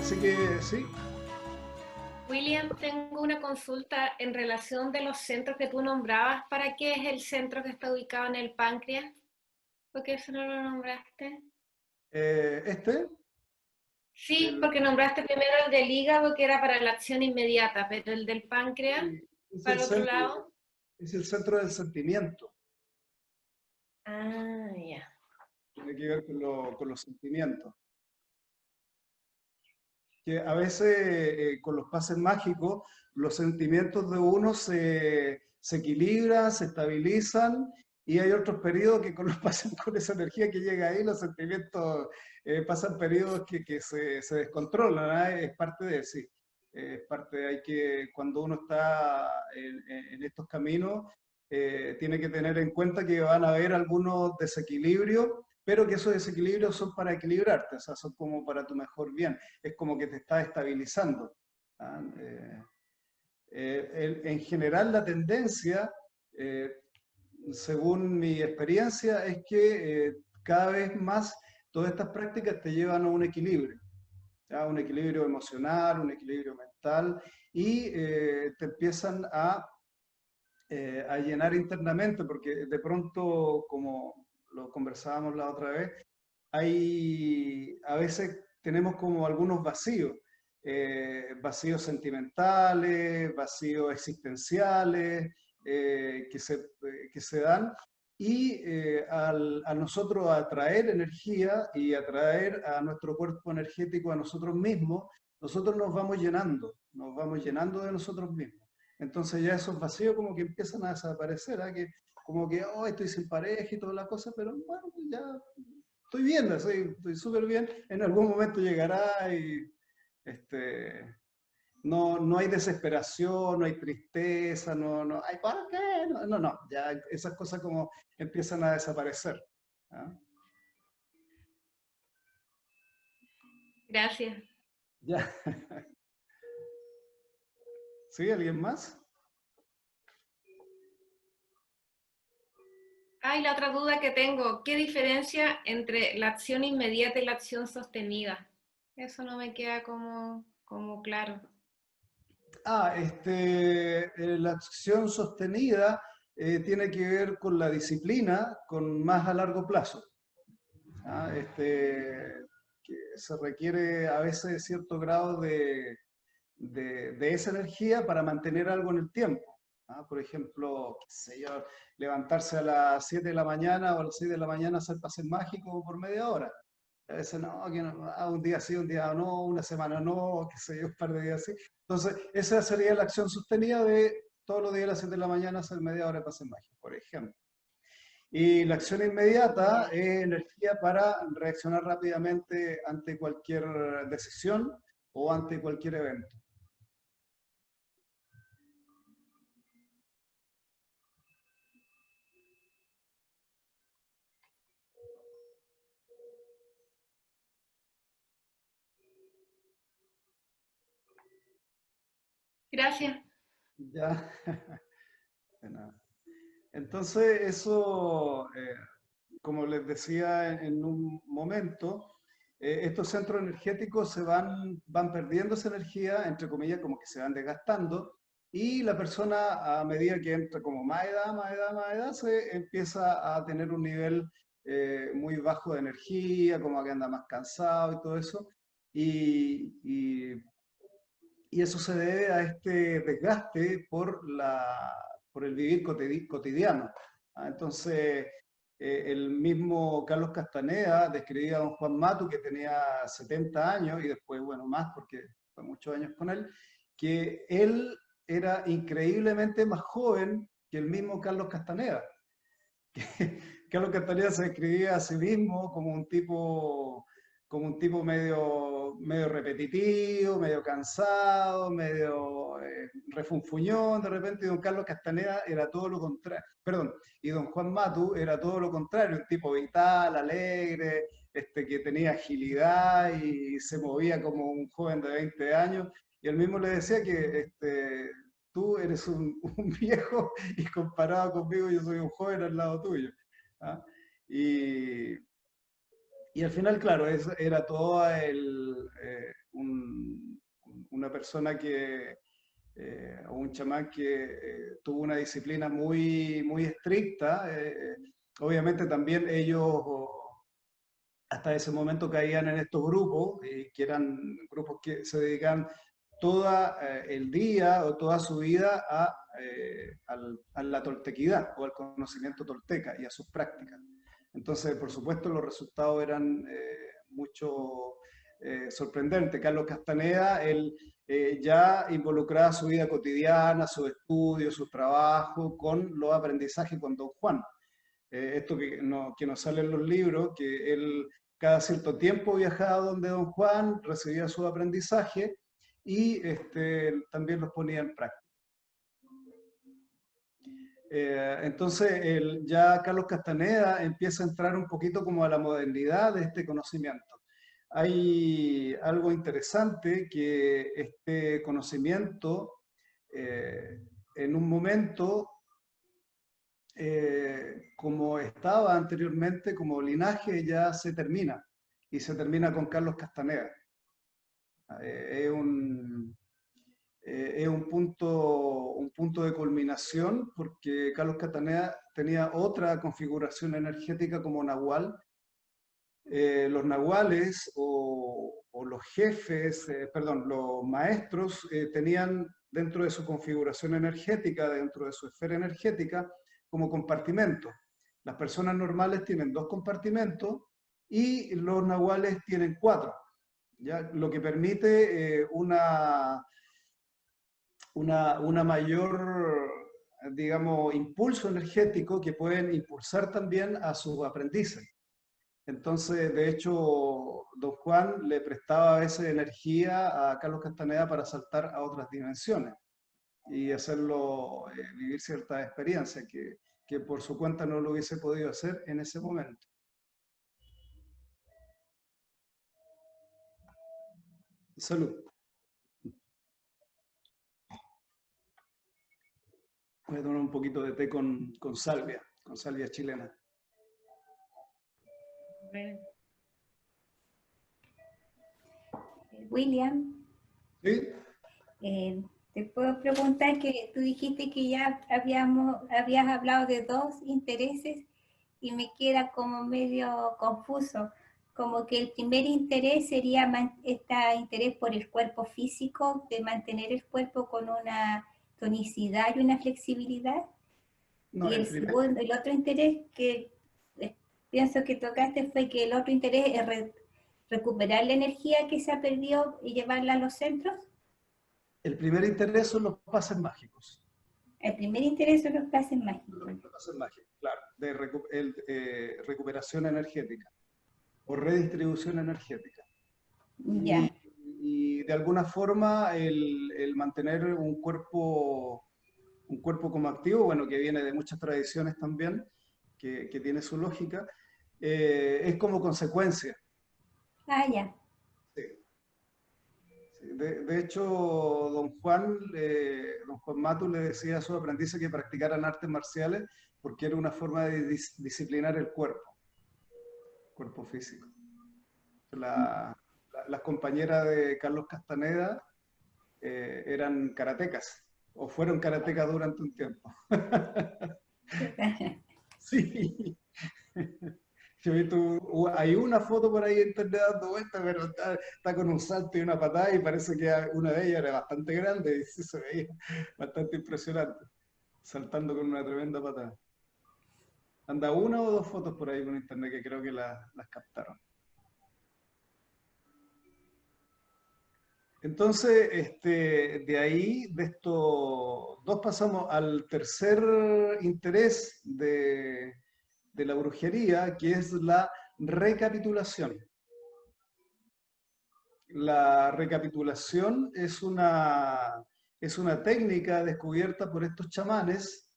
Así que sí. William, tengo una consulta en relación de los centros que tú nombrabas. ¿Para qué es el centro que está ubicado en el páncreas? ¿Por qué eso no lo nombraste? Este, Sí, el, porque nombraste primero el del hígado, que era para la acción inmediata, pero el del páncreas, es para el el otro centro, lado. es el centro del sentimiento. Ah, ya. Tiene que ver con los sentimientos. Que a veces con los pases mágicos, los sentimientos de uno se equilibran, se estabilizan, y hay otros periodos que con los pases, con esa energía que llega ahí, los sentimientos pasan periodos que se descontrolan, ¿ah? Es parte de sí. Es parte de hay que, cuando uno está en estos caminos, tiene que tener en cuenta que van a haber algunos desequilibrios, pero que esos desequilibrios son para equilibrarte, o sea, son como para tu mejor bien, es como que te está estabilizando. ¿Ah? En general la tendencia, eh, según mi experiencia, es que cada vez más todas estas prácticas te llevan a un equilibrio, ¿ya? Un equilibrio emocional, un equilibrio mental, y te empiezan a llenar internamente, porque de pronto, como lo conversábamos la otra vez, a veces tenemos como algunos vacíos, vacíos sentimentales, vacíos existenciales, que se dan, y a nosotros atraer energía y atraer a nuestro cuerpo energético a nosotros mismos, nosotros nos vamos llenando de nosotros mismos. Entonces ya esos vacíos como que empiezan a desaparecer, ¿ah? Que como que, oh, estoy sin pareja y toda la cosa, pero bueno, ya estoy bien, estoy súper bien, en algún momento llegará y este, no hay desesperación, no hay tristeza, no hay, ¿para qué? No, ya esas cosas como empiezan a desaparecer. ¿Ah? Gracias. Ya, ¿sí? ¿Alguien más? Ah, y la otra duda que tengo, ¿qué diferencia entre la acción inmediata y la acción sostenida? Eso no me queda como claro. La acción sostenida tiene que ver con la disciplina, con más a largo plazo. ¿Ah? Que se requiere a veces cierto grado de esa energía para mantener algo en el tiempo. ¿Ah? Por ejemplo, qué sé yo, levantarse a las 7 de la mañana o a las 6 de la mañana, hacer pases mágicos por media hora. A veces no, que no, un día sí, un día no, una semana no, qué sé yo, un par de días sí. Entonces, esa sería la acción sostenida de todos los días a las 7 de la mañana hacer media hora de pases mágicos, por ejemplo. Y la acción inmediata Ya. es energía para reaccionar rápidamente ante cualquier decisión o ante cualquier evento. Gracias. Ya, de nada. Entonces, eso, como les decía en un momento, estos centros energéticos van perdiendo esa energía, entre comillas, como que se van desgastando, y la persona a medida que entra como más edad, más edad, más edad, se empieza a tener un nivel muy bajo de energía, como que anda más cansado y todo eso, y, y y eso se debe a este desgaste por el vivir cotidiano. ¿Ah? Entonces, el mismo Carlos Castaneda describía a don Juan Matu, que tenía 70 años, y después, bueno, más, porque fue muchos años con él, que él era increíblemente más joven que el mismo Carlos Castaneda. Carlos Castaneda se describía a sí mismo como un tipo medio repetitivo, medio cansado, medio refunfuñón de repente, y don Carlos Castaneda era todo lo contrario, perdón, y don Juan Matu era todo lo contrario, un tipo vital, alegre, que tenía agilidad y se movía como un joven de 20 años, y él mismo le decía que tú eres un viejo y comparado conmigo yo soy un joven al lado tuyo. ¿Ah? Y, y al final, claro, era todo una persona que, o un chamán que tuvo una disciplina muy, muy estricta. Obviamente también ellos hasta ese momento caían en estos grupos, que eran grupos que se dedican todo el día o toda su vida a la toltequidad o al conocimiento tolteca y a sus prácticas. Entonces, por supuesto, los resultados eran mucho sorprendentes. Carlos Castaneda, él ya involucraba su vida cotidiana, su estudio, su trabajo con los aprendizajes con Don Juan. Esto que nos sale en los libros, que él cada cierto tiempo viajaba donde Don Juan, recibía su aprendizaje y también los ponía en práctica. Entonces, ya Carlos Castaneda empieza a entrar un poquito como a la modernidad de este conocimiento. Hay algo interesante, que este conocimiento en un momento, como estaba anteriormente, como linaje, ya se termina, y se termina con Carlos Castaneda. Es un punto de culminación, porque Carlos Castaneda tenía otra configuración energética como nahual. Los nahuales o los jefes, perdón, los maestros tenían dentro de su configuración energética, dentro de su esfera energética, como compartimentos. Las personas normales tienen 2 compartimentos y los nahuales tienen 4, ¿ya? Lo que permite una mayor, digamos, impulso energético, que pueden impulsar también a sus aprendices. Entonces, de hecho, Don Juan le prestaba a veces energía a Carlos Castaneda para saltar a otras dimensiones y hacerlo vivir ciertas experiencias que por su cuenta no lo hubiese podido hacer en ese momento. Salud. Voy a tomar un poquito de té con salvia chilena. William, ¿Sí? te puedo preguntar, que tú dijiste que ya habías hablado de 2 intereses y me queda como medio confuso, como que el primer interés sería este interés por el cuerpo físico, de mantener el cuerpo con una tonicidad y una flexibilidad, No, y el otro interés que pienso que tocaste fue que el otro interés es recuperar la energía que se ha perdido y llevarla a los centros. El primer interés son los pases mágicos. El primer interés son los pases mágicos. Los pases mágicos, claro, de recuperación energética o redistribución energética. Ya. Y de alguna forma el mantener un cuerpo como activo, bueno, que viene de muchas tradiciones también, que tiene su lógica, es como consecuencia. Ah, ya. Sí. De hecho, don Juan Matus le decía a sus aprendices que practicaran artes marciales, porque era una forma de disciplinar el cuerpo físico. Las compañeras de Carlos Castaneda eran karatecas, o fueron karatecas durante un tiempo. Sí. Yo he visto, hay una foto por ahí en internet dando vuelta, pero está con un salto y una patada, y parece que una de ellas era bastante grande, y sí se veía bastante impresionante, saltando con una tremenda patada. Anda 1 o 2 fotos por ahí por internet que creo que las captaron. Entonces, de ahí, de estos 2, pasamos al tercer interés de la brujería, que es la recapitulación. La recapitulación es una técnica descubierta por estos chamanes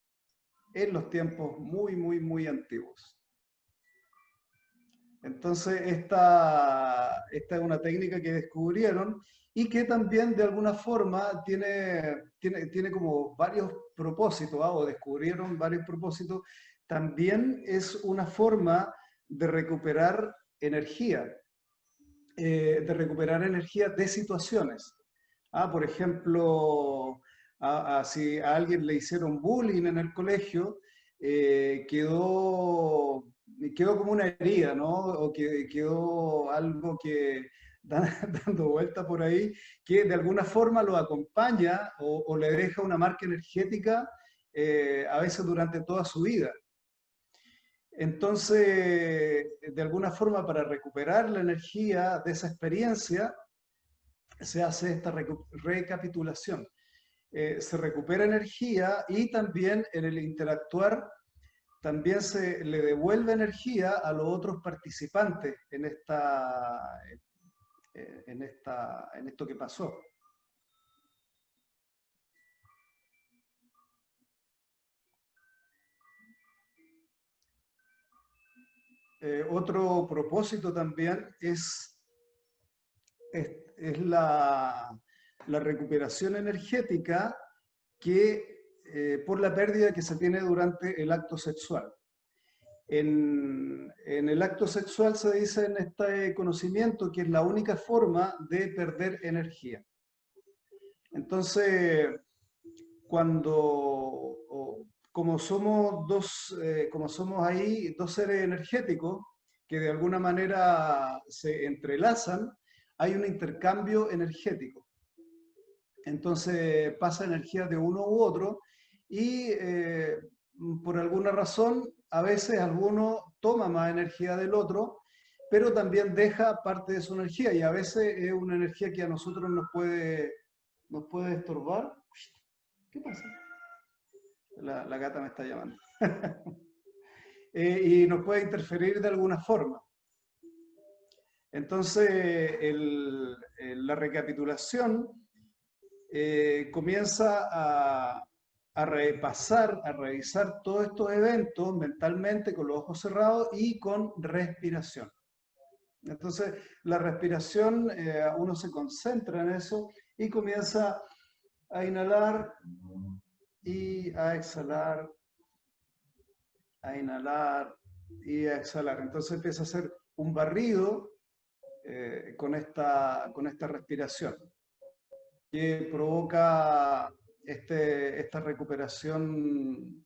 en los tiempos muy, muy, muy antiguos. Entonces, esta es una técnica que descubrieron y que también de alguna forma tiene como varios propósitos, o descubrieron varios propósitos. También es una forma de recuperar energía, de situaciones. Por ejemplo, si a alguien le hicieron bullying en el colegio, quedó como una herida, ¿no? O que quedó algo que dando vuelta por ahí, que de alguna forma lo acompaña o le deja una marca energética a veces durante toda su vida. Entonces, de alguna forma, para recuperar la energía de esa experiencia, se hace esta recapitulación. Se recupera energía y también en el interactuar también se le devuelve energía a los otros participantes en esto que pasó. Otro propósito también es la recuperación energética por la pérdida que se tiene durante el acto sexual. En el acto sexual se dice en este conocimiento que es la única forma de perder energía. Entonces, como somos ahí dos seres energéticos que de alguna manera se entrelazan, hay un intercambio energético. Entonces pasa energía de uno u otro y por alguna razón a veces alguno toma más energía del otro, pero también deja parte de su energía y a veces es una energía que a nosotros nos puede estorbar. ¿Qué pasa? La gata me está llamando. Y nos puede interferir de alguna forma. Entonces, la recapitulación comienza a repasar, a revisar todos estos eventos mentalmente con los ojos cerrados y con respiración. Entonces, la respiración, uno se concentra en eso y comienza a inhalar y a exhalar, a inhalar y a exhalar. Entonces empieza a hacer un barrido con esta respiración que provoca esta recuperación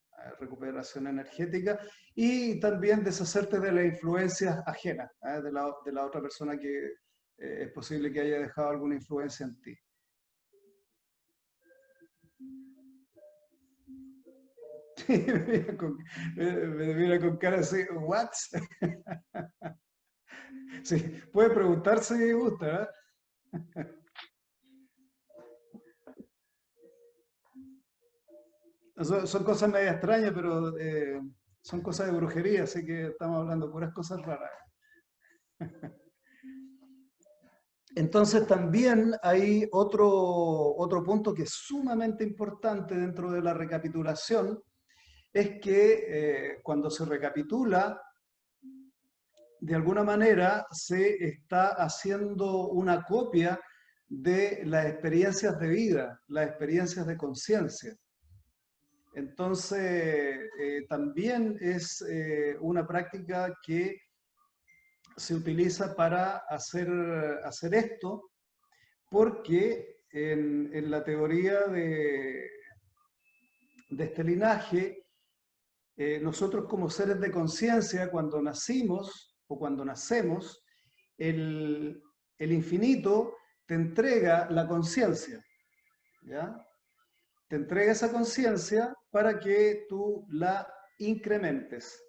energética y también deshacerte de las influencias ajenas, de la otra persona que es posible que haya dejado alguna influencia en ti. Me mira con cara así, ¿what? Sí, puede preguntar si gusta, ¿eh? Son cosas medio extrañas, pero son cosas de brujería, así que estamos hablando de puras cosas raras. Entonces también hay otro punto que es sumamente importante dentro de la recapitulación, es que cuando se recapitula, de alguna manera se está haciendo una copia de las experiencias de vida, las experiencias de conciencia. Entonces, también es una práctica que se utiliza para hacer esto, porque en la teoría de este linaje, nosotros como seres de conciencia, cuando nacimos o cuando nacemos, el infinito te entrega la conciencia, ¿ya? Te entrega esa conciencia para que tú la incrementes,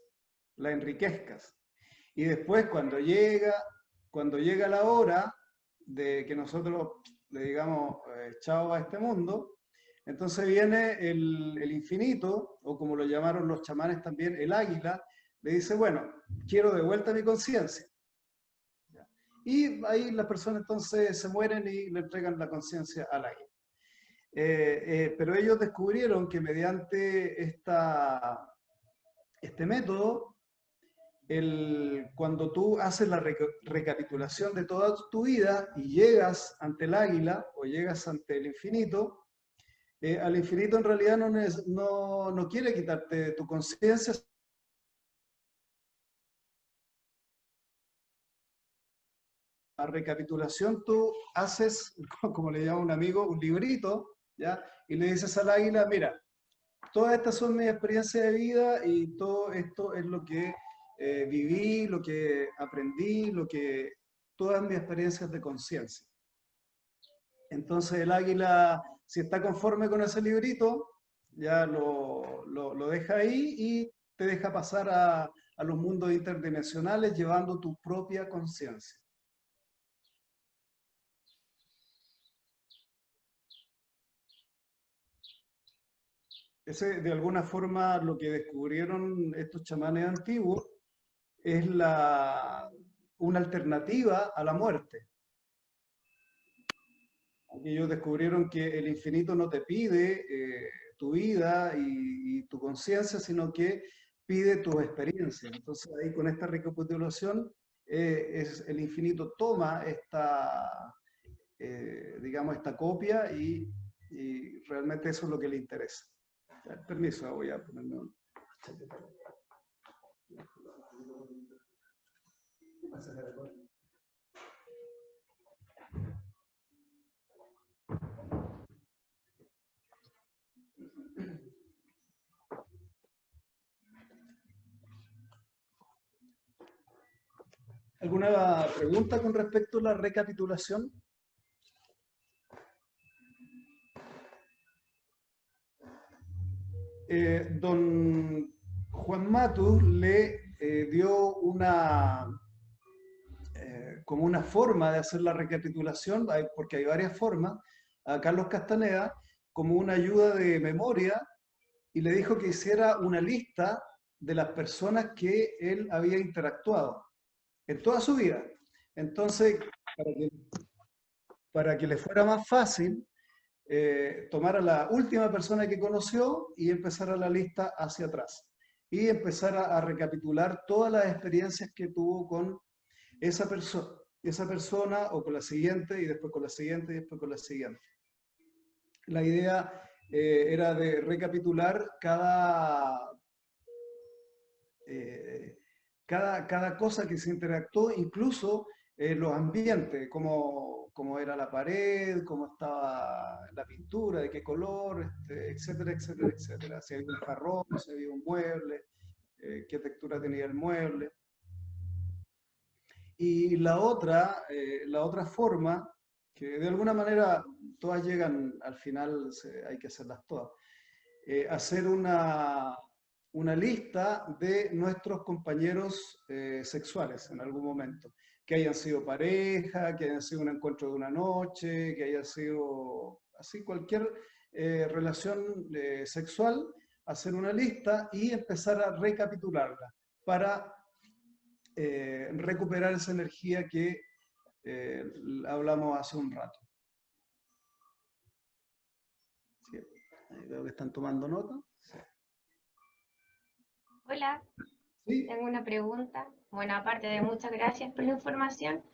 la enriquezcas. Y después cuando llega la hora de que nosotros le digamos chao a este mundo, entonces viene el infinito, o como lo llamaron los chamanes también, el águila, le dice, bueno, quiero de vuelta mi conciencia. Y ahí las personas entonces se mueren y le entregan la conciencia al águila. Pero ellos descubrieron que mediante este método, cuando tú haces la recapitulación de toda tu vida y llegas ante el águila o llegas ante el infinito, al infinito en realidad no quiere quitarte tu conciencia, la recapitulación tú haces, como le llama un amigo, un librito, ¿ya? Y le dices al águila, mira, todas estas son mis experiencias de vida y todo esto es lo que viví, lo que aprendí, todas mis experiencias de conciencia. Entonces el águila, si está conforme con ese librito, ya lo deja ahí y te deja pasar a los mundos interdimensionales llevando tu propia conciencia. Ese, de alguna forma, lo que descubrieron estos chamanes antiguos es una alternativa a la muerte. Ellos descubrieron que el infinito no te pide tu vida y tu conciencia, sino que pide tu experiencia. Entonces ahí con esta recapitulación, el infinito toma digamos, esta copia y realmente eso es lo que le interesa. Permiso, voy a ponerme un... ¿Alguna pregunta con respecto a la recapitulación? Don Juan Matus le dio como una forma de hacer la recapitulación, porque hay varias formas, a Carlos Castaneda, como una ayuda de memoria, y le dijo que hiciera una lista de las personas que él había interactuado en toda su vida. Entonces, para que le fuera más fácil, tomar a la última persona que conoció y empezar a la lista hacia atrás. Y empezar a recapitular todas las experiencias que tuvo con esa persona o con la siguiente y después con la siguiente y después con la siguiente. La idea era de recapitular cada cosa que se interactuó, incluso los ambientes, cómo era la pared, cómo estaba la pintura, de qué color, etcétera, etcétera, etcétera. Si había un jarrón, si había un mueble, qué textura tenía el mueble. Y la otra forma, que de alguna manera todas llegan al final, hay que hacerlas todas, hacer una lista de nuestros compañeros sexuales en algún momento, que hayan sido pareja, que hayan sido un encuentro de una noche, que haya sido así cualquier relación sexual, hacer una lista y empezar a recapitularla para recuperar esa energía que hablamos hace un rato. Sí, veo que están tomando nota. Sí. Hola, ¿Sí? tengo una pregunta. Bueno, aparte de muchas gracias por la información,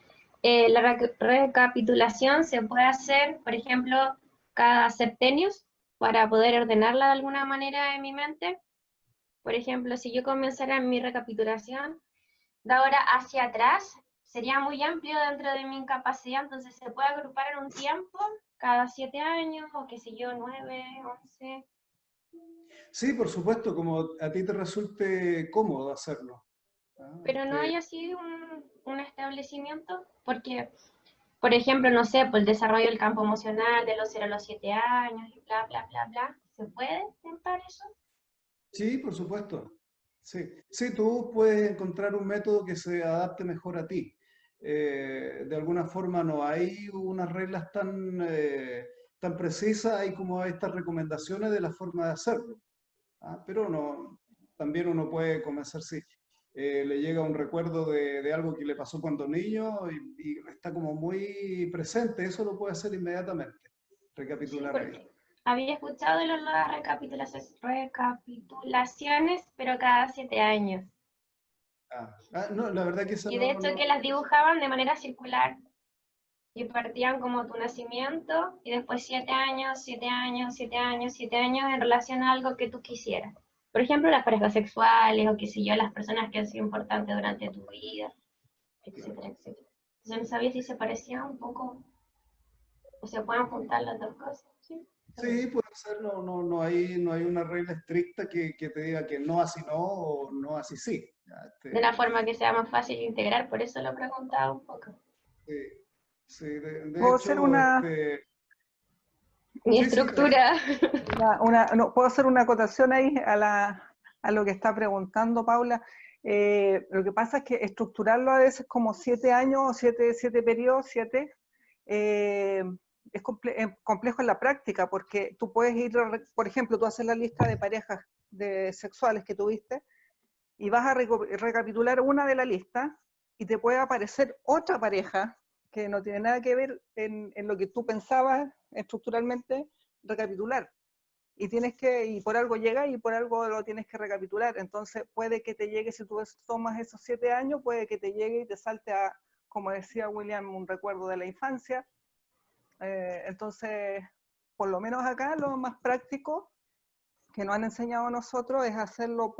la recapitulación se puede hacer, por ejemplo, cada septenios para poder ordenarla de alguna manera en mi mente. Por ejemplo, si yo comenzara mi recapitulación de ahora hacia atrás, sería muy amplio dentro de mi incapacidad, entonces se puede agrupar en un tiempo, cada 7 años, o qué sé yo, 9, 11. Sí, por supuesto, como a ti te resulte cómodo hacerlo. Pero no hay así un establecimiento, porque, por ejemplo, no sé, por el desarrollo del campo emocional de los 0 a los 7 años y bla, bla, bla, bla, ¿se puede intentar eso? Sí, por supuesto. Sí. Sí, tú puedes encontrar un método que se adapte mejor a ti. De alguna forma no hay unas reglas tan precisas, hay como estas recomendaciones de la forma de hacerlo. Pero no, también uno puede comenzar, si le llega un recuerdo de algo que le pasó cuando niño y está como muy presente, eso lo puede hacer inmediatamente, Sí, recapitular ahí. porque había escuchado de las recapitulaciones, pero cada 7 años. No, la verdad que eso Y de hecho que las dibujaban de manera circular. Y partían como tu nacimiento y después 7 años, 7 años, 7 años, 7 años en relación a algo que tú quisieras. Por ejemplo, las parejas sexuales o qué sé yo, las personas que han sido importantes durante tu vida, etcétera, etcétera. Yo no sabía si se parecía un poco, o se pueden juntar las dos cosas. Sí, Sí, puede ser, no hay una regla estricta que te diga que no así no o no así sí. Ya, de una forma que sea más fácil de integrar, por eso lo preguntaba un poco. sí, sí, de ¿Puedo hacer hecho, Mi sí, sí, estructura. no, ¿puedo hacer una acotación ahí a lo que está preguntando Paula? Lo que pasa es que estructurarlo a veces como 7 años, 7 periodos, 7, es complejo en la práctica, porque tú puedes ir, por ejemplo, tú haces la lista de parejas sexuales que tuviste, y vas a recapitular una de la lista, y te puede aparecer otra pareja que no tiene nada que ver en lo que tú pensabas estructuralmente recapitular. Y por algo llega y por algo lo tienes que recapitular. Entonces puede que te llegue, si tú tomas esos 7 años, puede que te llegue y te salte a, como decía William, un recuerdo de la infancia. Entonces, por lo menos acá, lo más práctico que nos han enseñado a nosotros es hacerlo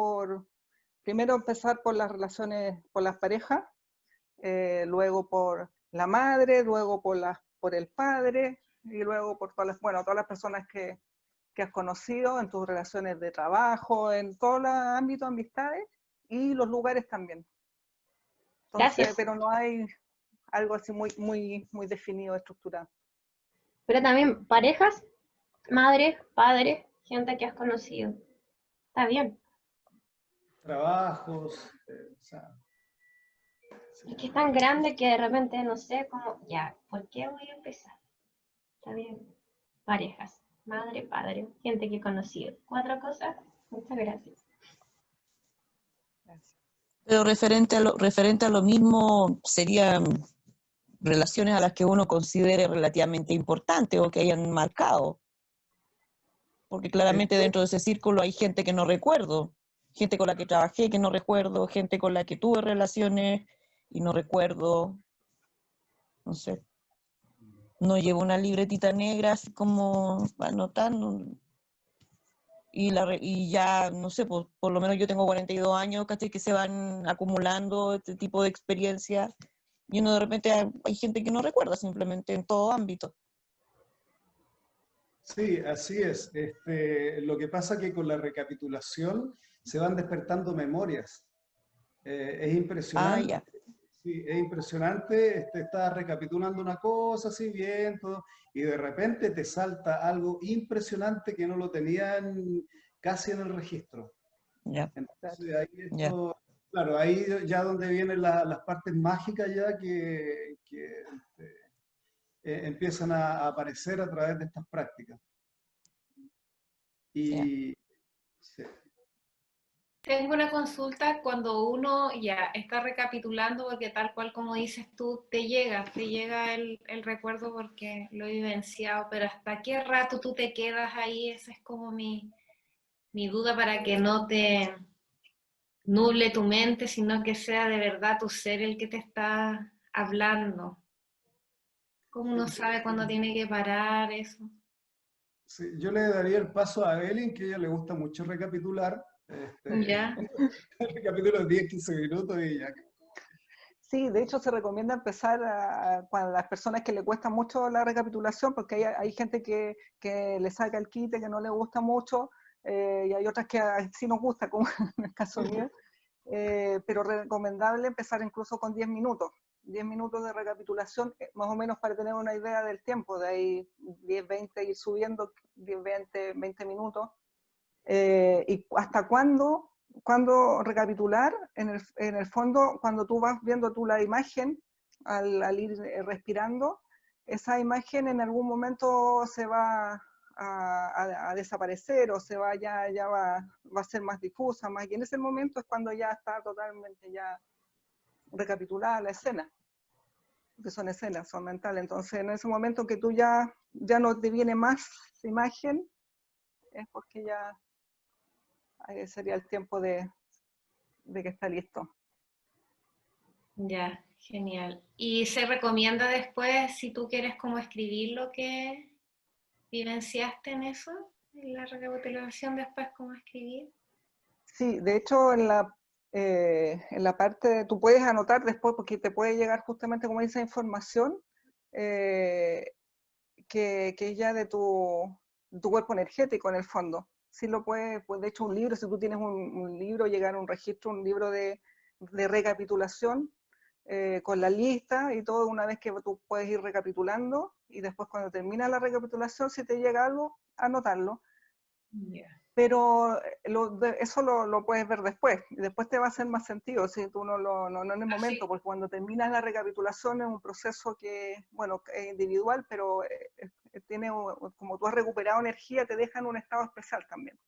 primero empezar por las relaciones, por las parejas, luego por la madre, luego por el padre, y luego por todas las personas que has conocido en tus relaciones de trabajo, en todo el ámbito de amistades, y los lugares también. Entonces, Gracias. pero no hay algo así muy definido, estructurado. Pero también parejas, madres, padres, gente que has conocido. Está bien. trabajos, o sea, sí. Es que es tan grande que de repente no sé cómo, ya, ¿por qué voy a empezar? Está bien. Parejas, madre, padre, gente que he conocido. 4 cosas. Muchas gracias. Gracias. Pero referente a lo mismo, serían relaciones a las que uno considere relativamente importantes o que hayan marcado. Porque claramente dentro de ese círculo hay gente que no recuerdo, gente con la que trabajé que no recuerdo, gente con la que tuve relaciones y no recuerdo, no sé. No llevo una libretita negra así como anotando. Y ya, no sé, por lo menos yo tengo 42 años, ¿cachai? Que se van acumulando este tipo de experiencias. Y uno de repente hay gente que no recuerda simplemente en todo ámbito. Sí, así es. Lo que pasa que con la recapitulación se van despertando memorias. Es Ah, impresionante. ya, Sí, es impresionante. Estás recapitulando una cosa así bien, todo, y de repente te salta algo impresionante que no lo tenían casi en el registro. ya, Entonces ahí ya. claro, ahí ya donde vienen las partes mágicas ya empiezan a aparecer a través de estas prácticas. Ya. Y sí. Tengo una consulta cuando uno ya está recapitulando, porque tal cual como dices tú, te llega el recuerdo porque lo he vivenciado, pero ¿hasta qué rato tú te quedas ahí? Esa es como mi duda para que no te nuble tu mente, sino que sea de verdad tu ser el que te está hablando. ¿Cómo uno sabe cuándo tiene que parar eso? Sí, yo le daría el paso a Evelyn, que a ella le gusta mucho recapitular. ¿Ya? Recapitulo 10, 15 minutos y ya. Sí, de hecho se recomienda empezar para las personas que le cuesta mucho la recapitulación, porque hay gente que le saca el quite, que no le gusta mucho, y hay otras que sí nos gusta, como en el caso mío, pero recomendable empezar incluso con 10 minutos. 10 minutos de recapitulación, más o menos para tener una idea del tiempo, de ahí 10, 20, ir subiendo 10, 20 minutos. ¿Y hasta cuándo recapitular? En el fondo, cuando tú vas viendo tú la imagen, al ir respirando, esa imagen en algún momento se va a desaparecer o ya va a ser más difusa, y en ese momento es cuando ya está totalmente ya recapitulada la escena, que son escenas, son mentales. Entonces, en ese momento que tú ya no te viene más imagen, es porque ya sería el tiempo de que está listo. Ya, genial. ¿Y se recomienda después, si tú quieres como escribir lo que vivenciaste en eso? En la recapitulación después, ¿cómo escribir? Sí, de hecho, en la parte, tú puedes anotar después, porque te puede llegar justamente como esa información que es ya de tu cuerpo energético en el fondo. Sí lo puedes, pues de hecho un libro, si tú tienes un libro, llegar a un registro, un libro de recapitulación, con la lista y todo, una vez que tú puedes ir recapitulando, y después cuando termina la recapitulación, si te llega algo, anotarlo. Pero eso lo puedes ver después, y después te va a hacer más sentido, si tú no en el momento, porque cuando terminas la recapitulación es un proceso que, bueno, es individual, pero tiene, como tú has recuperado energía, te deja en un estado especial también.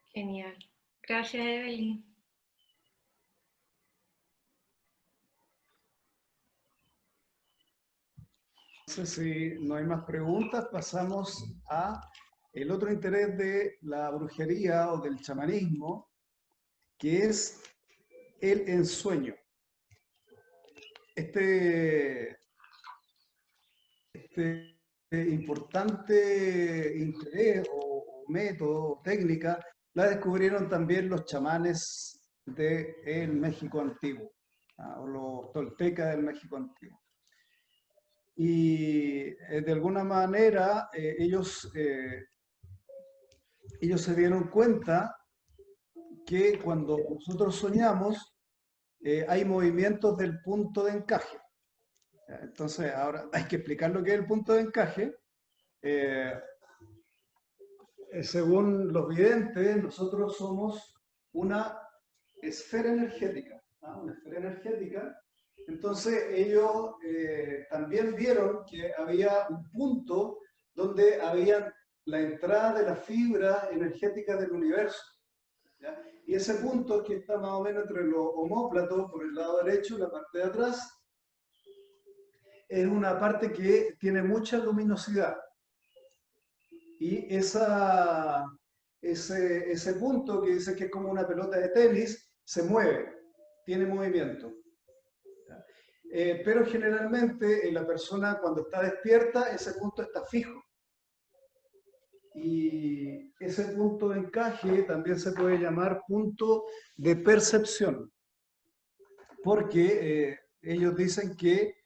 Genial. Gracias, Evelyn. Entonces, si no hay más preguntas, pasamos a el otro interés de la brujería o del chamanismo, que es el ensueño. Este importante interés o método o técnica la descubrieron también los chamanes del México antiguo, o los toltecas del México antiguo. Y de alguna manera ellos se dieron cuenta que cuando nosotros soñamos hay movimientos del punto de encaje. Entonces ahora hay que explicar lo que es el punto de encaje. Según los videntes, nosotros somos una esfera energética, ¿no? Una esfera energética. Entonces ellos también vieron que había un punto donde había la entrada de la fibra energética del universo, ¿ya? Y ese punto, que está más o menos entre los omóplatos, por el lado derecho, la parte de atrás, es una parte que tiene mucha luminosidad. Y ese punto, que dice que es como una pelota de tenis, se mueve, tiene movimiento. Pero generalmente la persona, cuando está despierta, ese punto está fijo. Y ese punto de encaje también se puede llamar punto de percepción, porque ellos dicen que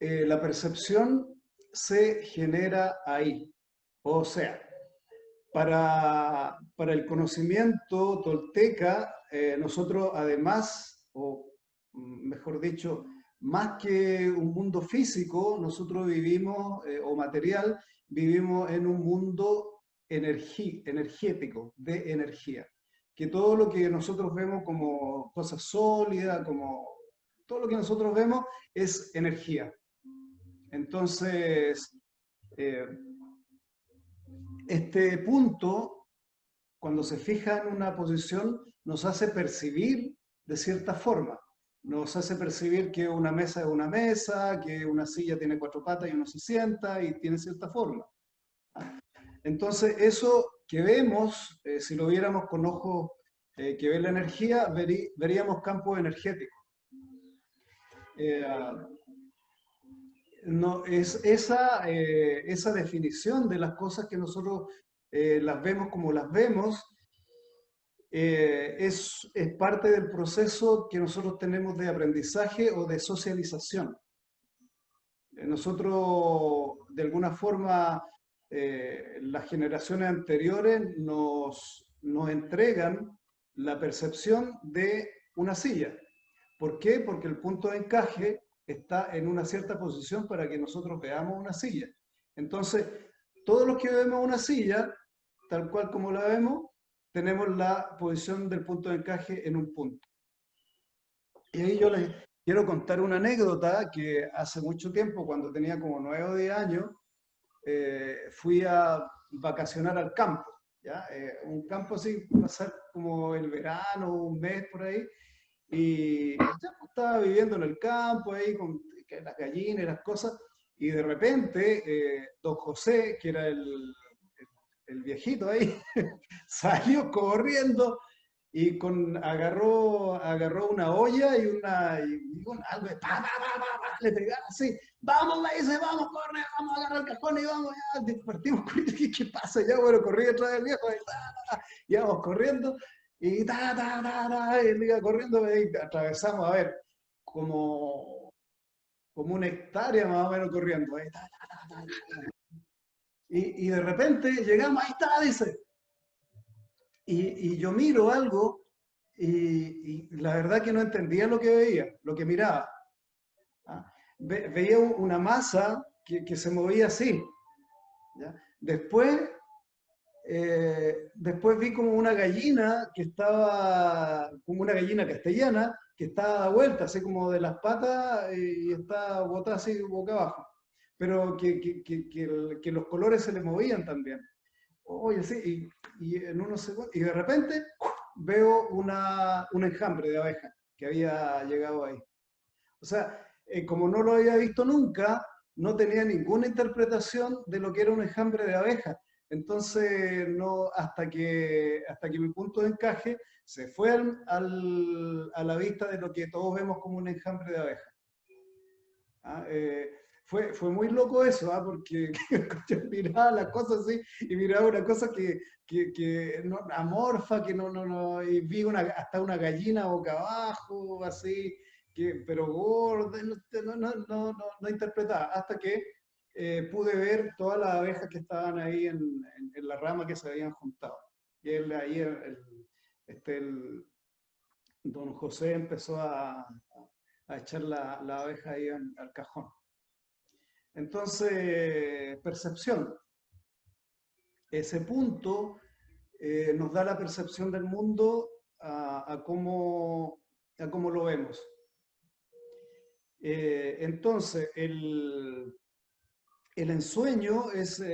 la percepción se genera ahí. O sea, para el conocimiento tolteca, nosotros además, o mejor dicho, más que un mundo físico, nosotros vivimos, o material, vivimos en un mundo energético, de energía. Que todo lo que nosotros vemos como cosas sólidas, como todo lo que nosotros vemos es energía. Entonces, este punto, cuando se fija en una posición, nos hace percibir de cierta forma. Nos hace percibir que una mesa es una mesa, que una silla tiene 4 patas y uno se sienta y tiene cierta forma. Entonces, eso que vemos, si lo viéramos con ojos que ven la energía, veríamos campos energéticos. No, es esa definición de las cosas que nosotros las vemos como las vemos, es parte del proceso que nosotros tenemos de aprendizaje o de socialización. Nosotros, de alguna forma, las generaciones anteriores nos entregan la percepción de una silla. ¿Por qué? Porque el punto de encaje está en una cierta posición para que nosotros veamos una silla. Entonces, todos los que vemos una silla, tal cual como la vemos, tenemos la posición del punto de encaje en un punto. Y ahí yo les quiero contar una anécdota que hace mucho tiempo, cuando tenía como 9 o 10 años, fui a vacacionar al campo, ¿ya? Un campo así, pasar como el verano, un mes por ahí, y ya estaba viviendo en el campo ahí con las gallinas y las cosas, y de repente don José, que era el viejito ahí, salió corriendo y agarró una olla y algo de le pegaba así, vamos, me dice, vamos, corre, vamos a agarrar el cajón y vamos, ya, partimos corriendo, ¿qué pasa? Ya, bueno, corrí detrás del viejo, y íbamos corriendo, y y él iba corriendo, y atravesamos, a ver, como, como una hectárea más o menos corriendo. Y de repente llegamos, ahí está, dice. Y yo miro algo y la verdad que no entendía lo que veía, lo que miraba. ¿Ah? Veía una masa que se movía así. ¿Ya? Después vi como una gallina que estaba, como una gallina castellana, que estaba dada vuelta, así como de las patas y estaba botada así boca abajo. Pero que los colores se le movían también. Oye, sí, y en unos segundos, y de repente veo un enjambre de abejas que había llegado ahí. O sea, como no lo había visto nunca, no tenía ninguna interpretación de lo que era un enjambre de abejas. Entonces, no, hasta que mi punto de encaje se fue a la vista de lo que todos vemos como un enjambre de abejas. ¿Ah? Fue muy loco eso, ¿ah? Porque yo miraba las cosas así y miraba una cosa que no, amorfa, que no, y vi hasta una gallina boca abajo, así, pero gorda, no interpretaba, hasta que pude ver todas las abejas que estaban ahí en la rama que se habían juntado. Y ahí el don José empezó a echar la abeja ahí al cajón. Entonces, percepción. Ese punto nos da la percepción del mundo a cómo lo vemos. Entonces, el ensueño es,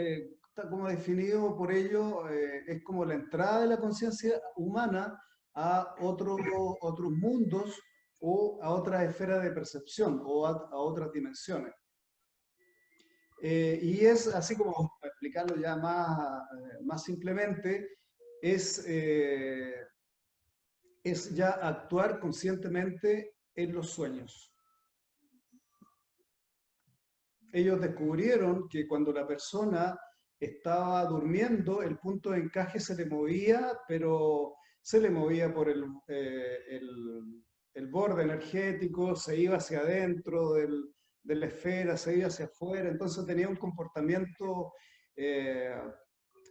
tal como definido por ello, es como la entrada de la conciencia humana a otros mundos o a otras esferas de percepción o a otras dimensiones. Y es así como, para explicarlo ya más simplemente, es ya actuar conscientemente en los sueños. Ellos descubrieron que cuando la persona estaba durmiendo, el punto de encaje se le movía, pero se le movía por el borde energético, se iba hacia adentro de la esfera, se iba hacia afuera, entonces tenía un comportamiento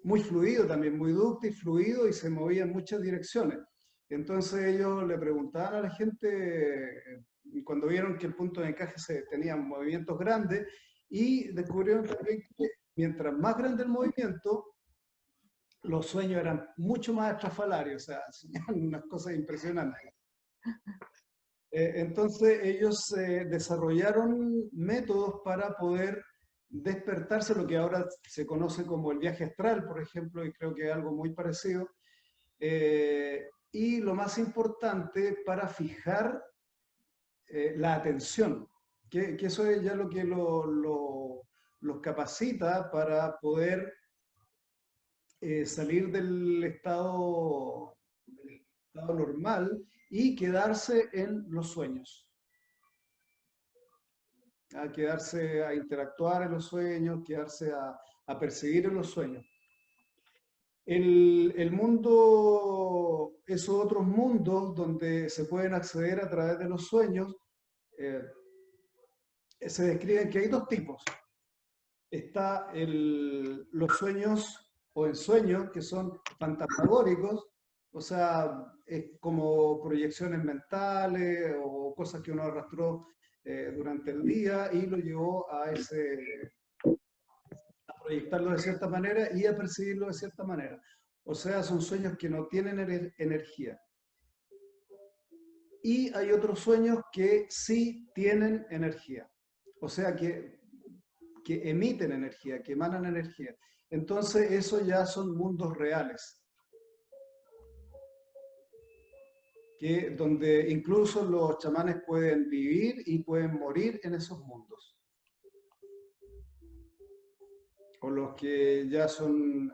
muy fluido también, muy ducto y fluido, y se movía en muchas direcciones. Entonces ellos le preguntaban a la gente, cuando vieron que el punto de encaje tenía movimientos grandes, y descubrieron también que mientras más grande el movimiento, los sueños eran mucho más estrafalarios, o sea, soñaban unas cosas impresionantes. Entonces ellos desarrollaron métodos para poder despertarse, lo que ahora se conoce como el viaje astral, por ejemplo, y creo que es algo muy parecido. Y lo más importante, para fijar la atención, que eso es ya lo que los capacita para poder salir del estado normal y quedarse en los sueños. A quedarse a interactuar en los sueños, quedarse a perseguir en los sueños. El mundo, esos otros mundos donde se pueden acceder a través de los sueños, se describen que hay dos tipos. Está los sueños o ensueños que son fantasmagóricos, o sea, es como proyecciones mentales o cosas que uno arrastró durante el día y lo llevó a proyectarlo de cierta manera y a percibirlo de cierta manera. O sea, son sueños que no tienen energía. Y hay otros sueños que sí tienen energía. O sea, que emiten energía, que emanan energía. Entonces, eso ya son mundos reales. Donde incluso los chamanes pueden vivir y pueden morir en esos mundos. O los que ya son,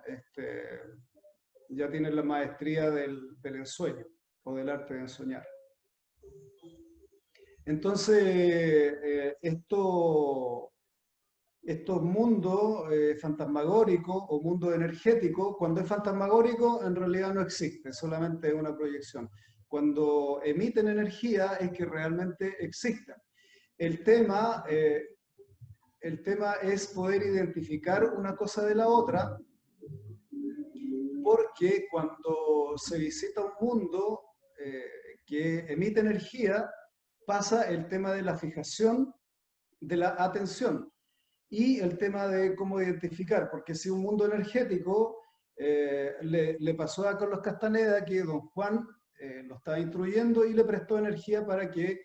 ya tienen la maestría del ensueño o del arte de ensoñar. Entonces, esto estos mundos fantasmagóricos o mundo energético, cuando es fantasmagórico en realidad no existe, solamente es una proyección. Cuando emiten energía es que realmente existen. El tema es poder identificar una cosa de la otra, porque cuando se visita un mundo que emite energía, pasa el tema de la fijación de la atención y el tema de cómo identificar, porque si un mundo energético le pasó a Carlos Castaneda que don Juan lo estaba instruyendo y le prestó energía para que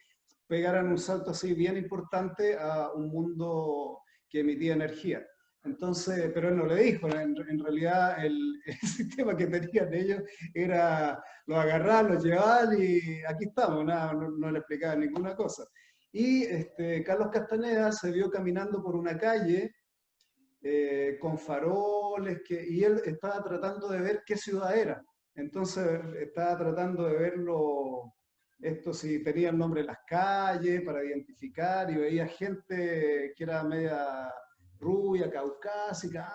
pegaran un salto así bien importante a un mundo que emitía energía. Entonces, pero él no le dijo, en realidad el sistema que tenían ellos era, los agarraban, los llevaban y aquí estamos, nada, no le explicaban ninguna cosa. Y Carlos Castaneda se vio caminando por una calle con faroles, y él estaba tratando de ver qué ciudad era. Entonces estaba tratando de verlo, esto si tenía el nombre de las calles para identificar, y veía gente que era media rubia, caucásica,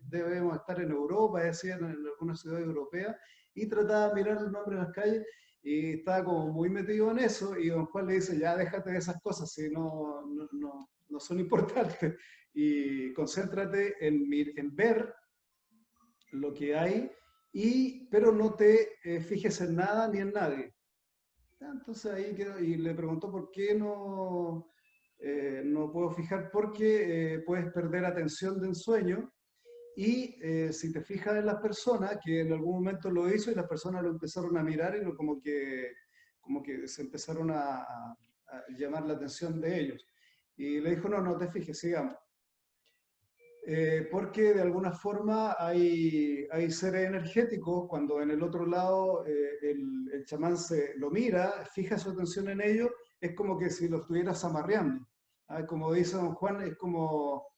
debemos estar en Europa, decían en alguna ciudad europea, y trataba de mirar el nombre de las calles, y estaba como muy metido en eso, y don Juan le dice, ya déjate de esas cosas, si no son importantes, y concéntrate en ver lo que hay, pero no te fijes en nada ni en nadie. Entonces ahí quedó, y le preguntó por qué no puedo fijar, porque puedes perder atención de ensueño, y si te fijas en las personas, que en algún momento lo hizo y las personas lo empezaron a mirar y como que se empezaron a llamar la atención de ellos. Y le dijo, no te fijes, sigamos. Porque de alguna forma hay seres energéticos, cuando en el otro lado el chamán lo mira, fija su atención en ellos, es como que si lo estuvieras amarreando. Como dice don Juan, es como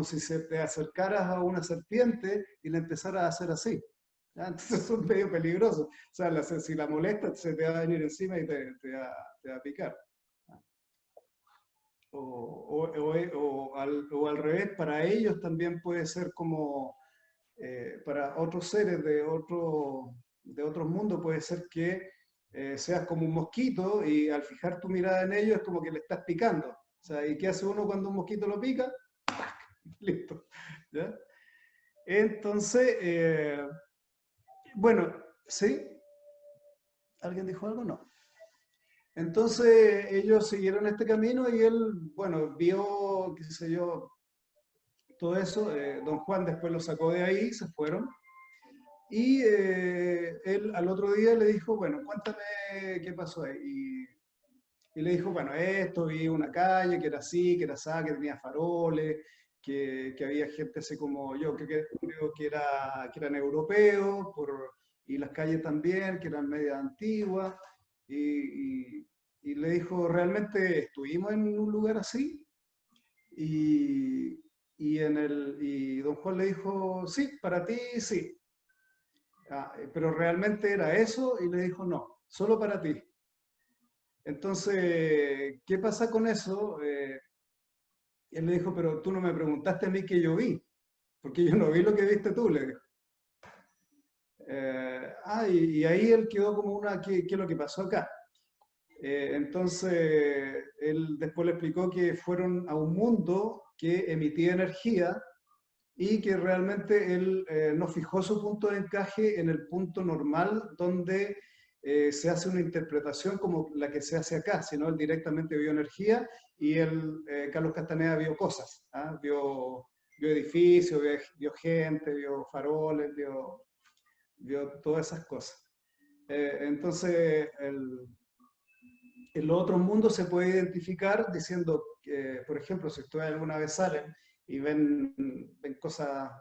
si se te acercaras a una serpiente y le empezaras a hacer así. Entonces es medio peligroso. O sea, si la molestas, se te va a venir encima y te va a picar. O al revés, para ellos también puede ser como, para otros seres de otros mundos, puede ser que seas como un mosquito y al fijar tu mirada en ellos es como que le estás picando. O sea, ¿y qué hace uno cuando un mosquito lo pica? ¡Pac! Listo. ¿Ya? Entonces, bueno, ¿sí? ¿Alguien dijo algo? No. Entonces ellos siguieron este camino y él, bueno, vio, qué sé yo, todo eso. Don Juan después lo sacó de ahí, se fueron. Y él al otro día le dijo, bueno, cuéntame qué pasó ahí. Y le dijo, bueno, vi una calle que era así, que era así, que tenía faroles, que había gente así como yo, que creo que eran europeos, y las calles también, que eran media antiguas. Y le dijo, ¿realmente estuvimos en un lugar así? Y don Juan le dijo, sí, para ti sí. Pero ¿realmente era eso? Y le dijo, no, solo para ti. Entonces, ¿qué pasa con eso? Él le dijo, pero tú no me preguntaste a mí qué yo vi, porque yo no vi lo que viste tú, le dijo. Y ahí él quedó como ¿qué es lo que pasó acá? Entonces, él después le explicó que fueron a un mundo que emitía energía y que realmente él no fijó su punto de encaje en el punto normal donde se hace una interpretación como la que se hace acá, sino él directamente vio energía y Carlos Castaneda vio cosas, vio edificios, vio gente, vio faroles, vio todas esas cosas. Entonces, en los otros mundos se puede identificar diciendo que, por ejemplo, si ustedes alguna vez salen y ven cosas,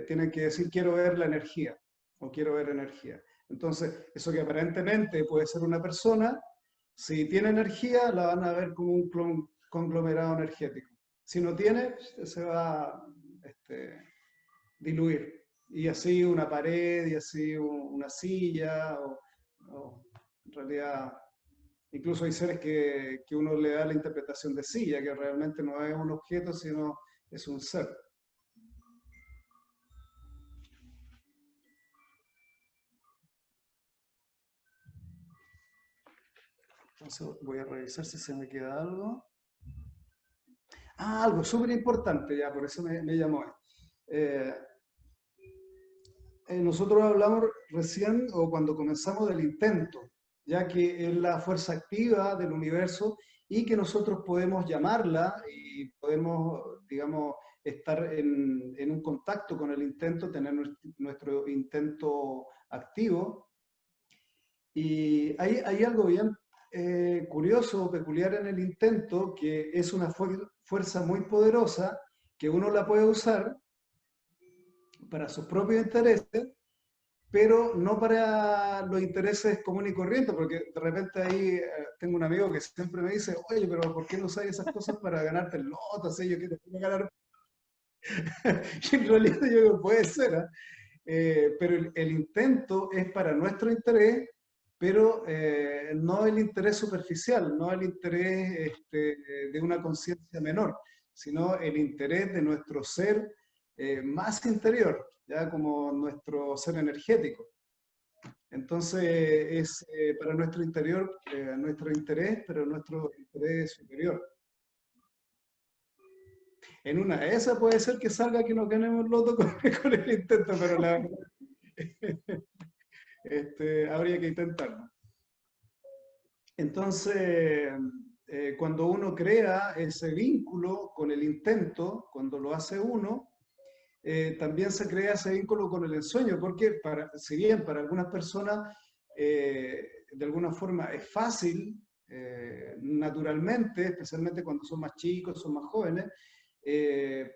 tienen que decir quiero ver la energía o quiero ver energía. Entonces, eso que aparentemente puede ser una persona, si tiene energía, la van a ver como un conglomerado energético. Si no tiene, se va a diluir. Y así una pared, y así una silla, o en realidad Incluso hay seres que uno le da la interpretación de silla, que realmente no es un objeto, sino es un ser. Entonces voy a revisar si se me queda algo. Ah, algo súper importante, ya, por eso me llamó. Nosotros hablamos recién, o cuando comenzamos, del intento, ya que es la fuerza activa del universo y que nosotros podemos llamarla y podemos, digamos, estar en un contacto con el intento, tener nuestro intento activo. Y hay algo bien curioso, peculiar en el intento, que es una fuerza muy poderosa, que uno la puede usar para sus propios intereses, pero no para los intereses comunes y corrientes, porque de repente ahí tengo un amigo que siempre me dice, oye, pero ¿por qué no usas esas cosas para ganarte el loto? Así, yo quiero ganar. Y en realidad yo digo, puede ser, pero el intento es para nuestro interés, pero no el interés superficial, no el interés de una conciencia menor, sino el interés de nuestro ser más interior, ya como nuestro ser energético. Entonces es para nuestro interior, nuestro interés, pero nuestro interés superior. En una de esas puede ser que salga que nos ganemos loto con el intento, pero la verdad habría que intentarlo. Entonces, cuando uno crea ese vínculo con el intento, cuando lo hace uno, también se crea ese vínculo con el ensueño, porque si bien para algunas personas de alguna forma es fácil, naturalmente, especialmente cuando son más chicos, son más jóvenes,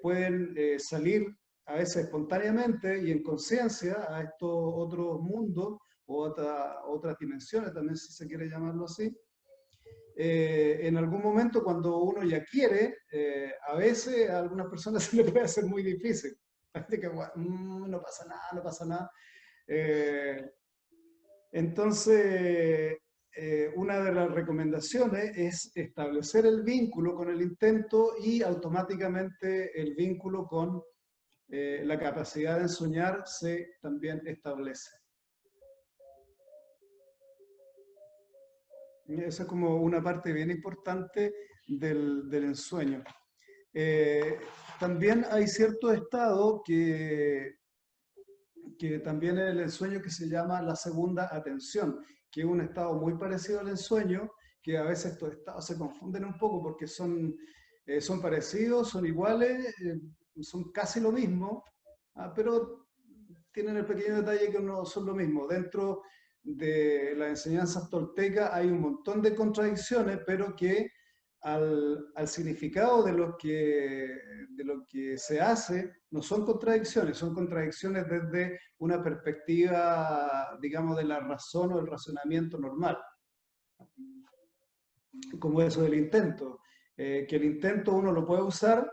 pueden salir a veces espontáneamente y en conciencia a estos otros mundos o otras dimensiones, también si se quiere llamarlo así. En algún momento cuando uno ya quiere, a veces a algunas personas se le puede hacer muy difícil. Así que no pasa nada, no pasa nada. Entonces, una de las recomendaciones es establecer el vínculo con el intento y automáticamente el vínculo con la capacidad de ensoñar se también establece. Esa es como una parte bien importante del ensueño. También hay cierto estado que también es el ensueño que se llama la segunda atención, que es un estado muy parecido al ensueño, que a veces estos estados se confunden un poco porque son parecidos, son iguales, son casi lo mismo, pero tienen el pequeño detalle que no son lo mismo. Dentro de las enseñanzas toltecas hay un montón de contradicciones, pero que al significado de lo que se hace no son contradicciones desde una perspectiva, digamos, de la razón o el razonamiento normal, como eso del intento, que el intento uno lo puede usar,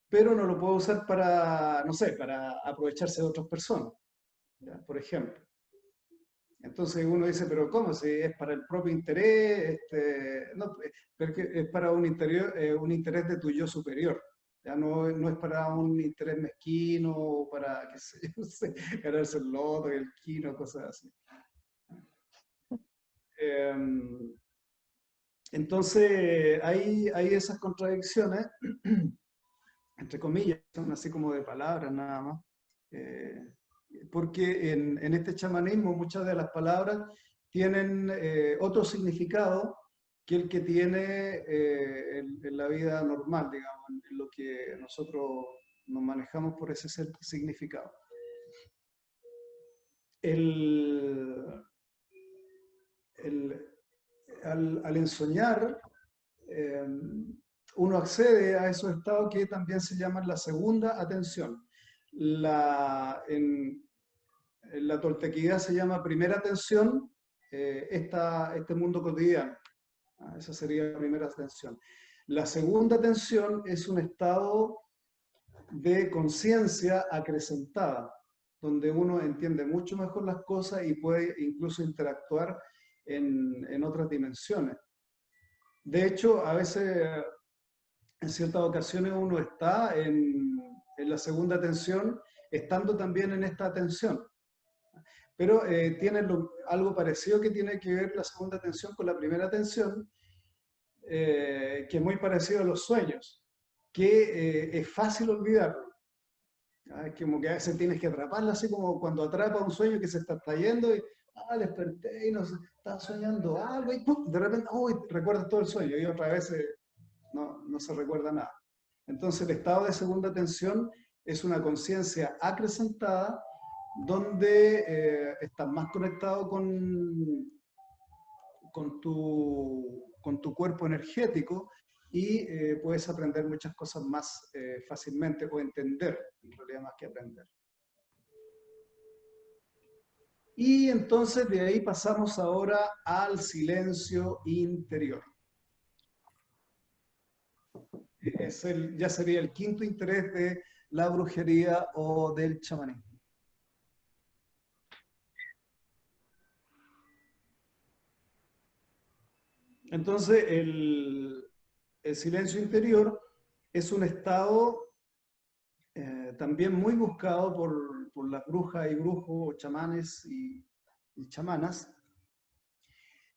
pero no lo puede usar para, no sé, para aprovecharse de otras personas, ¿ya? Por ejemplo. Entonces uno dice, pero ¿cómo? Si es para el propio interés, no, porque es para un interés de tu yo superior. Ya no es para un interés mezquino o para, qué sé yo, no sé, ganarse el loto, el quino, cosas así. Entonces hay esas contradicciones, entre comillas, son así como de palabras nada más. Porque en este chamanismo muchas de las palabras tienen otro significado que el que tiene en la vida normal, digamos, en lo que nosotros nos manejamos por ese significado. Al ensoñar, uno accede a esos estados que también se llaman la segunda atención. En la toltequidad se llama primera atención, este mundo cotidiano. Esa sería la primera atención. La segunda atención es un estado de conciencia acrecentada, donde uno entiende mucho mejor las cosas y puede incluso interactuar en otras dimensiones. De hecho, a veces, en ciertas ocasiones, uno está en la segunda tensión, estando también en esta tensión. Pero tiene algo parecido que tiene que ver la segunda tensión con la primera tensión, que es muy parecido a los sueños, que es fácil olvidarlo. Como que a veces tienes que atraparla, así como cuando atrapa un sueño que se está trayendo y desperté y no sé, estaba soñando algo y ¡pum! De repente, recuerdas todo el sueño y otras veces no se recuerda nada. Entonces el estado de segunda tensión es una conciencia acrecentada donde estás más conectado con tu cuerpo energético y puedes aprender muchas cosas más fácilmente o entender, en realidad más que aprender. Y entonces de ahí pasamos ahora al silencio interior. Ya sería el quinto interés de la brujería o del chamanismo. Entonces, el silencio interior es un estado también muy buscado por las brujas y brujos, o chamanes y chamanas.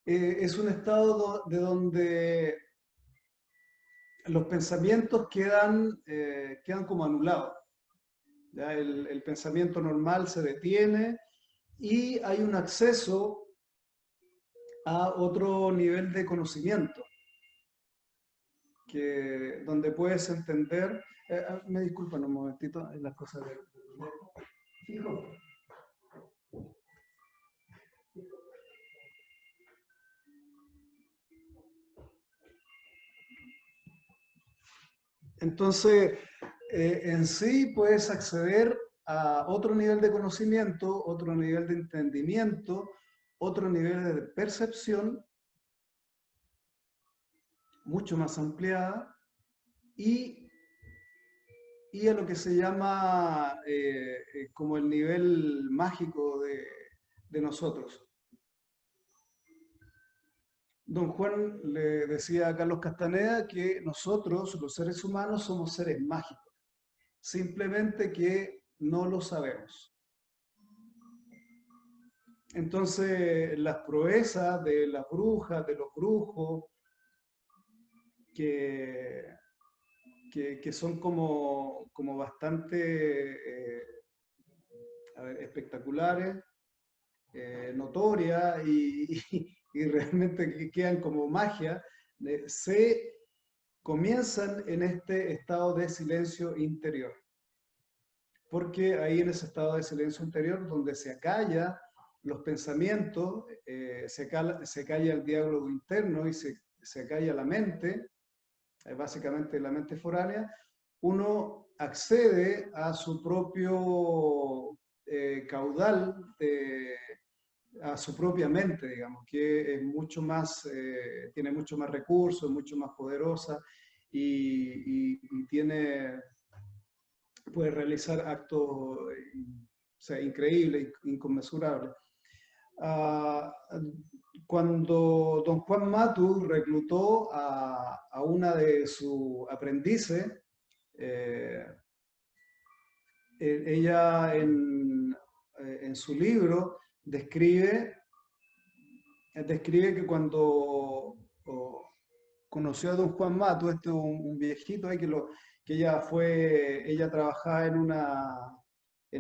Es un estado de donde los pensamientos quedan como anulados. ¿Ya? El pensamiento normal se detiene y hay un acceso a otro nivel de conocimiento, donde puedes entender. Me disculpan un momentito, las cosas de... Hijo. Entonces, en sí puedes acceder a otro nivel de conocimiento, otro nivel de entendimiento, otro nivel de percepción, mucho más ampliada, y a lo que se llama como el nivel mágico de nosotros. Don Juan le decía a Carlos Castaneda que nosotros, los seres humanos, somos seres mágicos, simplemente que no lo sabemos. Entonces, las proezas de las brujas, de los brujos, que son como bastante espectaculares, notorias y realmente que quedan como magia, se comienzan en este estado de silencio interior. Porque ahí en ese estado de silencio interior, donde se acalla los pensamientos, se calla el diálogo interno y se acalla la mente, básicamente la mente foránea, uno accede a su propio caudal, a su propia mente, digamos, que es mucho más, tiene mucho más recursos, mucho más poderosa y puede realizar actos increíbles, inconmensurables. Cuando don Juan Matus reclutó a una de sus aprendices, ella en su libro describe que cuando conoció a don Juan Matus, un viejito ahí que ella trabajaba en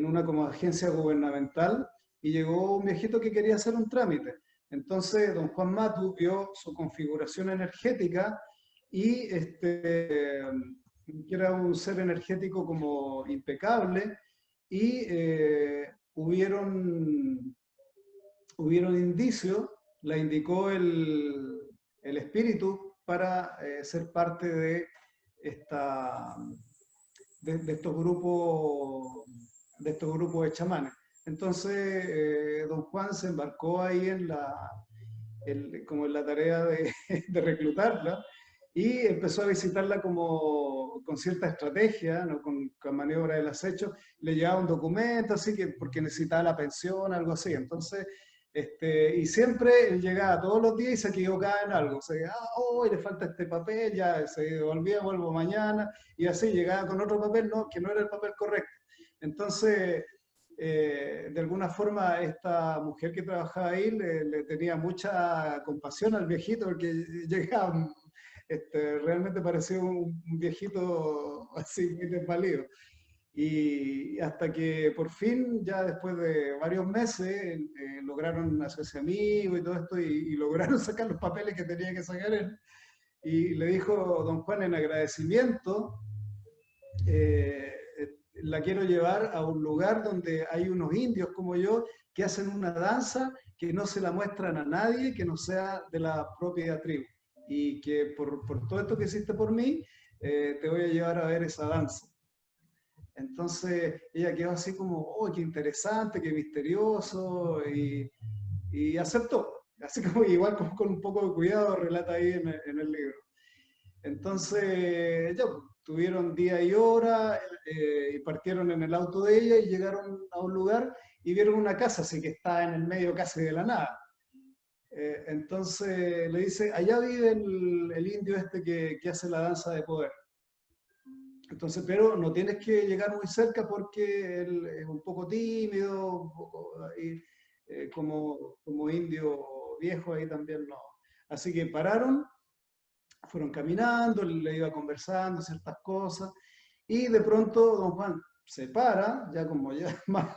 una como agencia gubernamental, y llegó un viejito que quería hacer un trámite. Entonces, don Juan Matus vio su configuración energética y que era un ser energético como impecable, y hubieron indicios, la indicó el espíritu para ser parte de estos grupos de chamanes. Entonces, don Juan se embarcó ahí como en la tarea de reclutarla, y empezó a visitarla con cierta estrategia, ¿no? con maniobra del acecho. Le llevaba un documento, así que porque necesitaba la pensión, algo así. Entonces, Y siempre él llegaba todos los días y se equivocaba en algo. O sea, hoy le falta este papel, ya se devolvía, vuelvo mañana, y así llegaba con otro papel no, que no era el papel correcto. Entonces, de alguna forma, esta mujer que trabajaba ahí le tenía mucha compasión al viejito, porque llegaba, realmente parecía un viejito así, muy desvalido. Y hasta que por fin, ya después de varios meses, lograron hacerse amigos y todo esto, y lograron sacar los papeles que tenía que sacar él. Y le dijo don Juan en agradecimiento, la quiero llevar a un lugar donde hay unos indios como yo que hacen una danza que no se la muestran a nadie que no sea de la propia tribu. Y que por todo esto que hiciste por mí, te voy a llevar a ver esa danza. Entonces ella quedó así como, oh, qué interesante, qué misterioso, y aceptó. Así como igual con un poco de cuidado relata ahí en el libro. Entonces, ya, tuvieron día y hora, y partieron en el auto de ella y llegaron a un lugar y vieron una casa, así que está en el medio casi de la nada. Entonces le dice, allá vive el indio este que hace la danza de poder. Entonces, pero no tienes que llegar muy cerca porque él es un poco tímido, un poco ahí, como indio viejo ahí también no. Así que pararon, fueron caminando, le iba conversando ciertas cosas, y de pronto don Juan se para, ya más,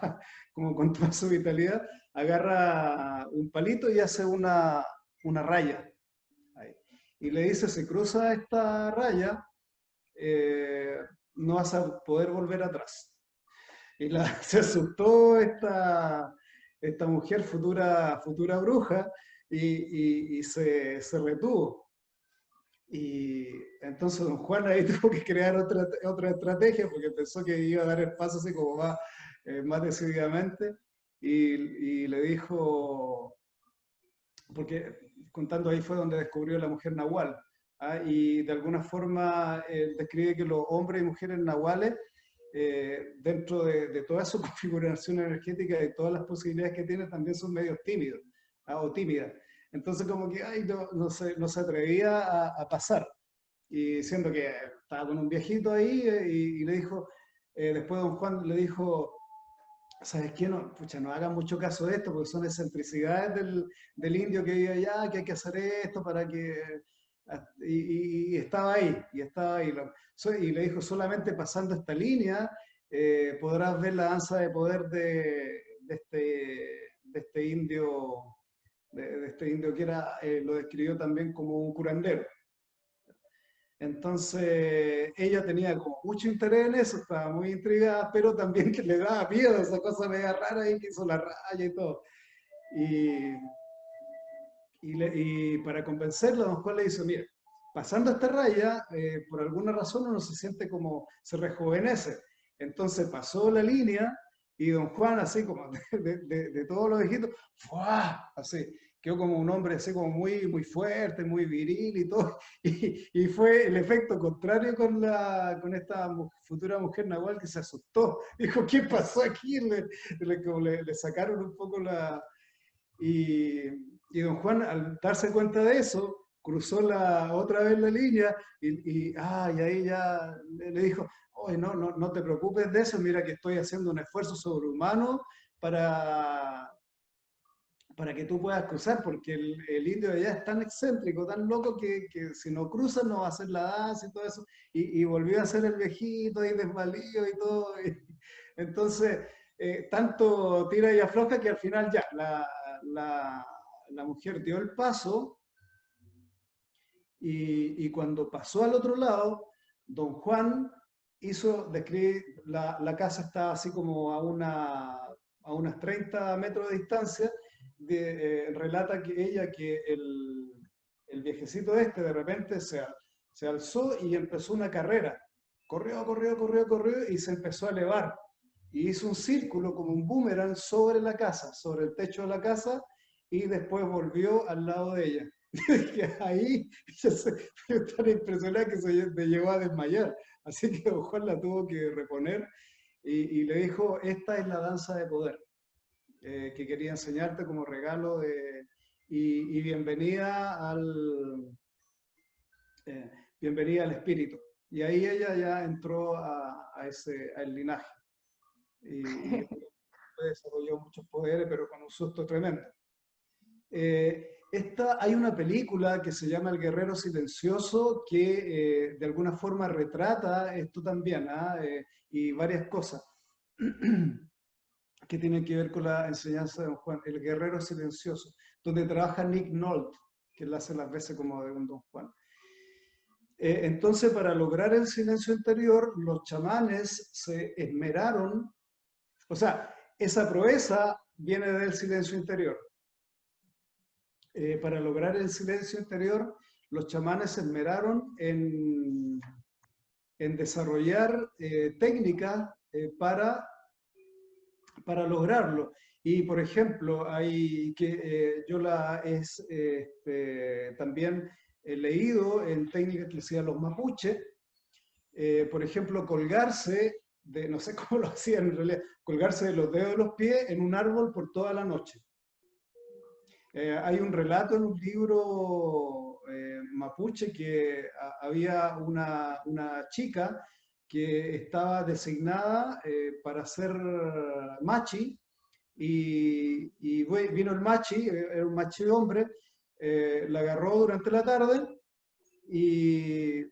como con toda su vitalidad, agarra un palito y hace una raya. Ahí. Y le dice, si cruza esta raya, no vas a poder volver atrás. Y se asustó esta mujer, futura bruja, y se retuvo. Y entonces don Juan ahí tuvo que crear otra estrategia porque pensó que iba a dar el paso así como más decididamente, y le dijo, porque contando ahí fue donde descubrió la mujer nahual, y de alguna forma describe que los hombres y mujeres nahuales, dentro de toda su configuración energética y todas las posibilidades que tienen, también son medios tímidos o tímidas. Entonces como que no se atrevía a pasar, y siendo que estaba con un viejito ahí, y le dijo, después don Juan le dijo, ¿sabes qué? No, pucha, no hagan mucho caso de esto, porque son excentricidades del indio que vive allá, que hay que hacer esto para que... Y estaba ahí, y le dijo, solamente pasando esta línea, podrás ver la danza de poder de este indio, de este indio que era, lo describió también como un curandero. Entonces ella tenía como mucho interés en eso, estaba muy intrigada, pero también que le daba miedo esa cosa media rara ahí que hizo la raya y todo. Y para convencerla, don Juan le dice, mira, pasando esta raya, por alguna razón uno se siente como, se rejuvenece. Entonces pasó la línea y don Juan, así como de todos los viejitos, ¡fua! Así, quedó como un hombre así como muy, muy fuerte, muy viril y todo. Y fue el efecto contrario con esta futura mujer nahual, que se asustó. Dijo, ¿qué pasó aquí? Le sacaron un poco la... Y don Juan, al darse cuenta de eso, cruzó otra vez la línea y ahí ya le dijo, oye, no te preocupes de eso, mira que estoy haciendo un esfuerzo sobrehumano para que tú puedas cruzar, porque el indio de allá es tan excéntrico, tan loco, que si no cruzas no va a hacer la danza y todo eso. Y volvió a ser el viejito ahí desvalido y todo. Entonces, tanto tira y afloja que al final ya la mujer dio el paso, y cuando pasó al otro lado, don Juan describir, la casa está así como a unos 30 metros de distancia, relata que el viejecito de repente se alzó y empezó una carrera. Corrió y se empezó a elevar. Y hizo un círculo como un boomerang sobre la casa, sobre el techo de la casa, y después volvió al lado de ella. Ahí yo tan impresionada que me llegó a desmayar. Así que don Juan la tuvo que reponer y le dijo, esta es la danza de poder. que quería enseñarte como regalo y bienvenida al espíritu. Y ahí ella ya entró al linaje y desarrolló muchos poderes, pero con un susto tremendo. Hay una película que se llama El Guerrero Silencioso que de alguna forma retrata esto también, y varias cosas que tienen que ver con la enseñanza de Don Juan. El Guerrero Silencioso, donde trabaja Nick Nolte, que él hace las veces como de un Don Juan. Entonces, para lograr el silencio interior, los chamanes se esmeraron, o sea, esa proeza viene del silencio interior. Para lograr el silencio interior, los chamanes se esmeraron en desarrollar técnicas para lograrlo. Y, por ejemplo, también he leído en técnicas que hacían los mapuches, por ejemplo, colgarse no sé cómo lo hacían en realidad, colgarse de los dedos de los pies en un árbol por toda la noche. Hay un relato en un libro mapuche que había una chica que estaba designada para ser machi, y vino el machi, era un machi hombre, la agarró durante la tarde y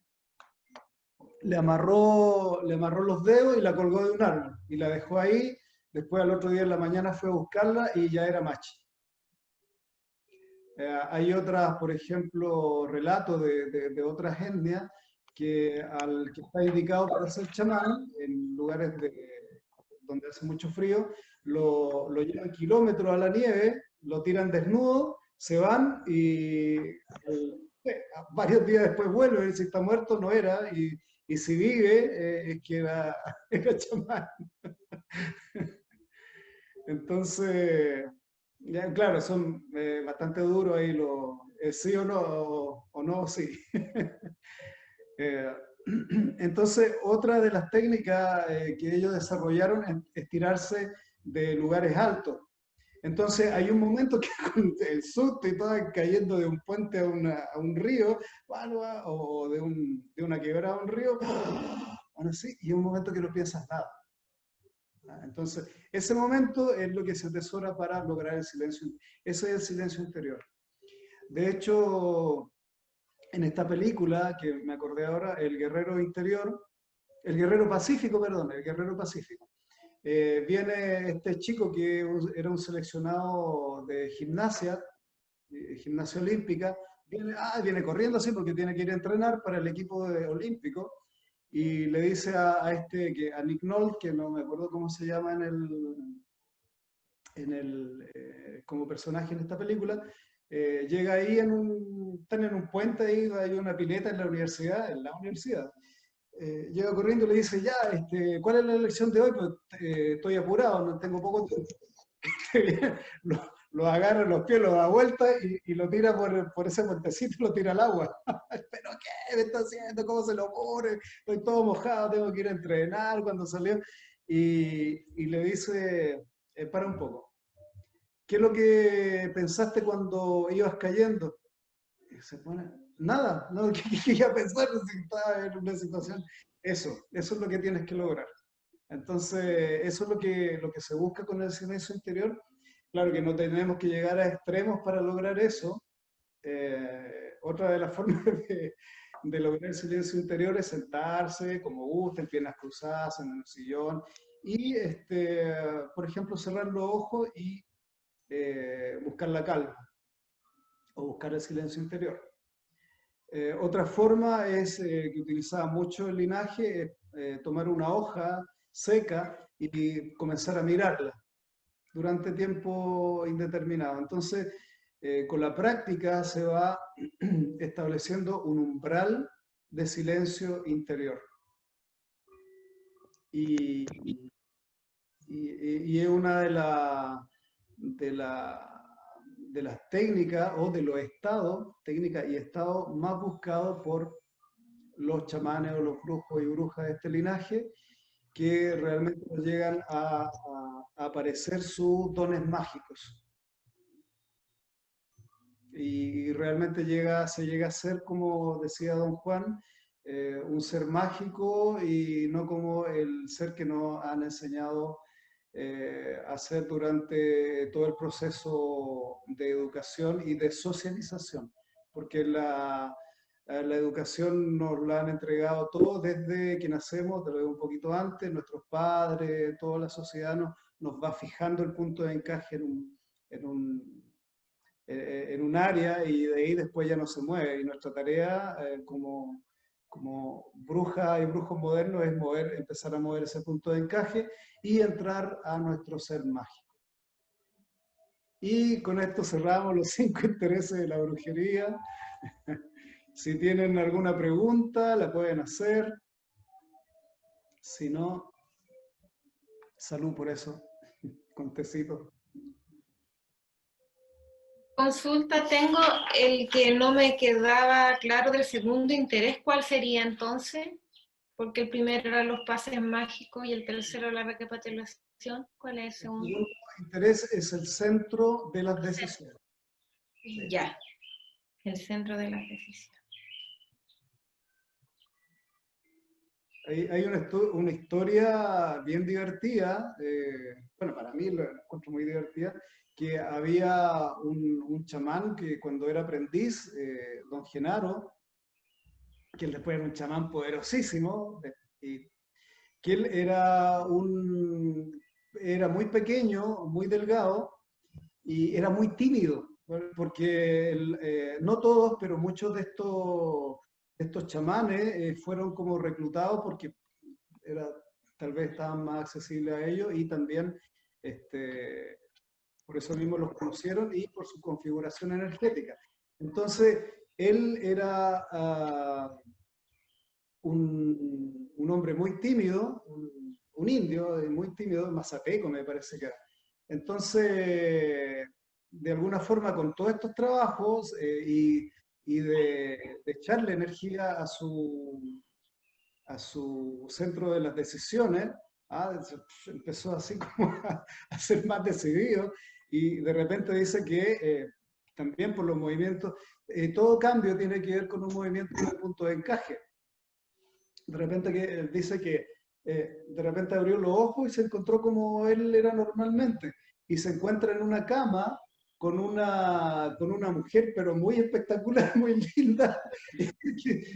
le amarró los dedos y la colgó de un árbol y la dejó ahí. Después al otro día en la mañana fue a buscarla y ya era machi. Hay otras, por ejemplo, relatos de otras etnias que al que está indicado para ser chamán, en lugares donde hace mucho frío, lo llevan kilómetros a la nieve, lo tiran desnudo, se van y varios días después vuelven, y si está muerto no era, y si vive es que era chamán. Entonces, ya, claro, son bastante duros ahí los sí o no, o no sí. Entonces, otra de las técnicas que ellos desarrollaron es tirarse de lugares altos. Entonces, hay un momento que con el susto y todo cayendo de un puente a un río, o de una quebrada a un río, bueno, sí, y un momento que no piensas nada. Entonces, ese momento es lo que se atesora para lograr el silencio. Ese es el silencio interior. De hecho, en esta película, que me acordé ahora, El Guerrero Pacífico, viene este chico que era un seleccionado de gimnasia olímpica, viene corriendo así porque tiene que ir a entrenar para el equipo olímpico, y le dice a Nick Nolte, que no me acuerdo cómo se llama como personaje en esta película, llega ahí están en un puente, ahí hay una pileta en la universidad, llega corriendo y le dice, ya, ¿cuál es la lección de hoy? Pues estoy apurado, no tengo poco tiempo. Lo agarra en los pies, lo da vuelta y lo tira por ese puentecito, lo tira al agua. ¿Pero qué me está haciendo? ¿Cómo se lo ocurre? Estoy todo mojado, tengo que ir a entrenar cuando salió. Y le dice, para un poco. ¿Qué es lo que pensaste cuando ibas cayendo? Y se pone, nada, no, ¿qué iba a pensar si estaba en una situación? Eso es lo que tienes que lograr. Entonces, eso es lo que se busca con el silencio interior. Claro que no tenemos que llegar a extremos para lograr eso. Otra de las formas de lograr el silencio interior es sentarse como gusta, en piernas cruzadas, en el sillón, y, por ejemplo, cerrar los ojos y buscar la calma o buscar el silencio interior. Otra forma es que utilizaba mucho el linaje, tomar una hoja seca y comenzar a mirarla durante tiempo indeterminado. Entonces, con la práctica se va estableciendo un umbral de silencio interior. Y es una de las técnicas o de los estados, técnicas y estados más buscados por los chamanes o los brujos y brujas de este linaje, que realmente llegan a aparecer sus dones mágicos. Y realmente se llega a ser, como decía don Juan, un ser mágico y no como el ser que nos han enseñado a hacer durante todo el proceso de educación y de socialización, porque la educación nos la han entregado todos desde que nacemos, te lo digo un poquito antes, nuestros padres, toda la sociedad nos va fijando el punto de encaje en un área y de ahí después ya no se mueve. Y nuestra tarea como brujas y brujos modernos es empezar a mover ese punto de encaje y entrar a nuestro ser mágico. Y con esto cerramos los 5 intereses de la brujería. Si tienen alguna pregunta, la pueden hacer. Si no, salud por eso, con tecito. Consulta, tengo el que no me quedaba claro del segundo interés, ¿cuál sería entonces? Porque el primero era los pases mágicos y el tercero la recapitulación. ¿Cuál es el segundo? El segundo interés es el centro de las decisiones. Ya, el centro de las decisiones. Hay una historia bien divertida, bueno, para mí la encuentro muy divertida, que había un chamán que cuando era aprendiz, don Genaro, que él después era un chamán poderosísimo, y que él era muy pequeño, muy delgado, y era muy tímido, porque no todos, pero muchos de estos chamanes fueron como reclutados porque tal vez estaban más accesibles a ellos y también por eso mismo los conocieron y por su configuración energética. Entonces, él era un hombre muy tímido, un indio muy tímido, mazateco me parece que era. Entonces, de alguna forma, con todos estos trabajos y de echarle energía a su centro de las decisiones, empezó así como a ser más decidido y de repente dice que también por los movimientos, todo cambio tiene que ver con un movimiento de punto de encaje. De repente dice que de repente abrió los ojos y se encontró como él era normalmente y se encuentra en una cama con una mujer, pero muy espectacular, muy linda,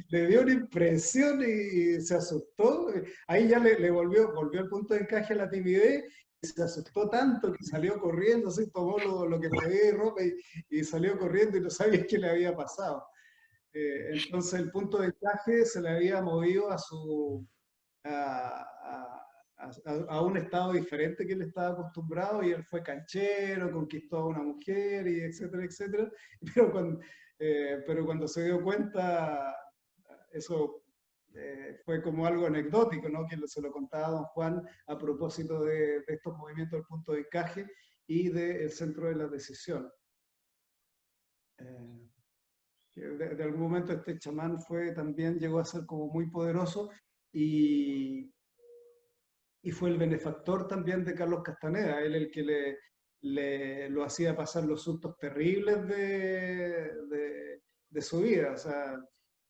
le dio una impresión y se asustó. Ahí ya le volvió el punto de encaje a la timidez, y se asustó tanto que salió corriendo, así tomó lo que podía y ropa y salió corriendo y no sabía qué le había pasado. Entonces el punto de encaje se le había movido a un estado diferente que él estaba acostumbrado y él fue canchero, conquistó a una mujer y etcétera, etcétera. Pero cuando se dio cuenta, eso fue como algo anecdótico, ¿no? Que se lo contaba don Juan a propósito de estos movimientos del punto de encaje y del centro de la decisión. De algún momento este chamán también llegó a ser como muy poderoso y fue el benefactor también de Carlos Castaneda, él el que lo hacía pasar los sustos terribles de su vida. O sea,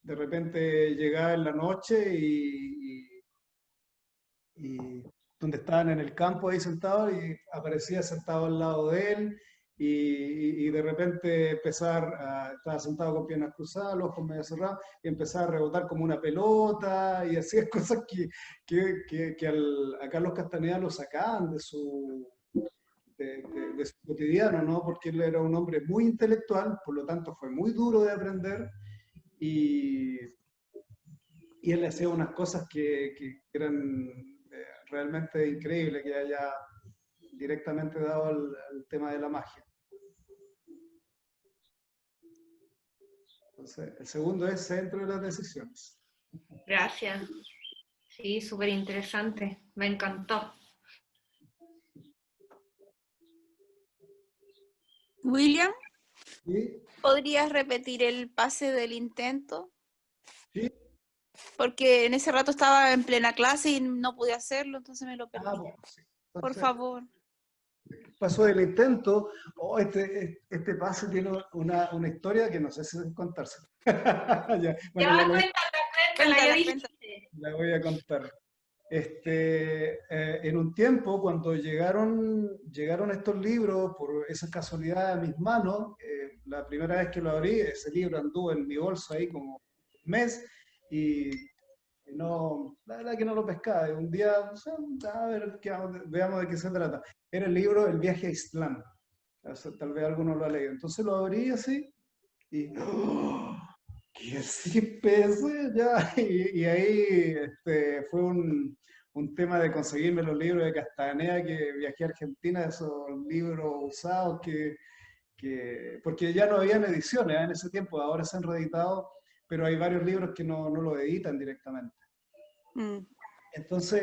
de repente llegaba en la noche y donde estaban en el campo ahí sentados y aparecía sentado al lado de él y de repente estaba sentado con piernas cruzadas, los ojos medio cerrados y empezaba a rebotar como una pelota y hacía cosas que a Carlos Castaneda lo sacaban de su cotidiano, ¿no? Porque él era un hombre muy intelectual, por lo tanto fue muy duro de aprender y él hacía unas cosas que eran realmente increíbles, que haya directamente dado al tema de la magia. Entonces, el segundo es centro de las decisiones. Gracias. Sí, súper interesante. Me encantó. William, ¿Sí? ¿podrías repetir el pase del intento? ¿Sí? Porque en ese rato estaba en plena clase y no pude hacerlo, entonces me lo perdí. Bueno, sí. Por Entonces, favor. pasó del intento, oh, este pase tiene una historia que no sé si contarse. Ya, bueno, Ya, la voy, cuéntala, ya Cuéntala, dijiste. la voy a contar. En un tiempo, cuando llegaron estos libros, por esa casualidad a mis manos, la primera vez que lo abrí, ese libro anduvo en mi bolso ahí como un mes, y no, la verdad que no lo pescaba. Y un día, o sea, a ver, veamos de qué se trata. Era el libro El viaje a Islán. O sea, tal vez alguno lo ha leído. Entonces lo abrí así y ¡oh! ¿Qué sí pese ya? Y ahí fue un tema de conseguirme los libros de Castaneda, que viajé a Argentina, esos libros usados porque ya no habían ediciones, en ese tiempo, ahora se han reeditado, pero hay varios libros que no lo editan directamente. Mm. Entonces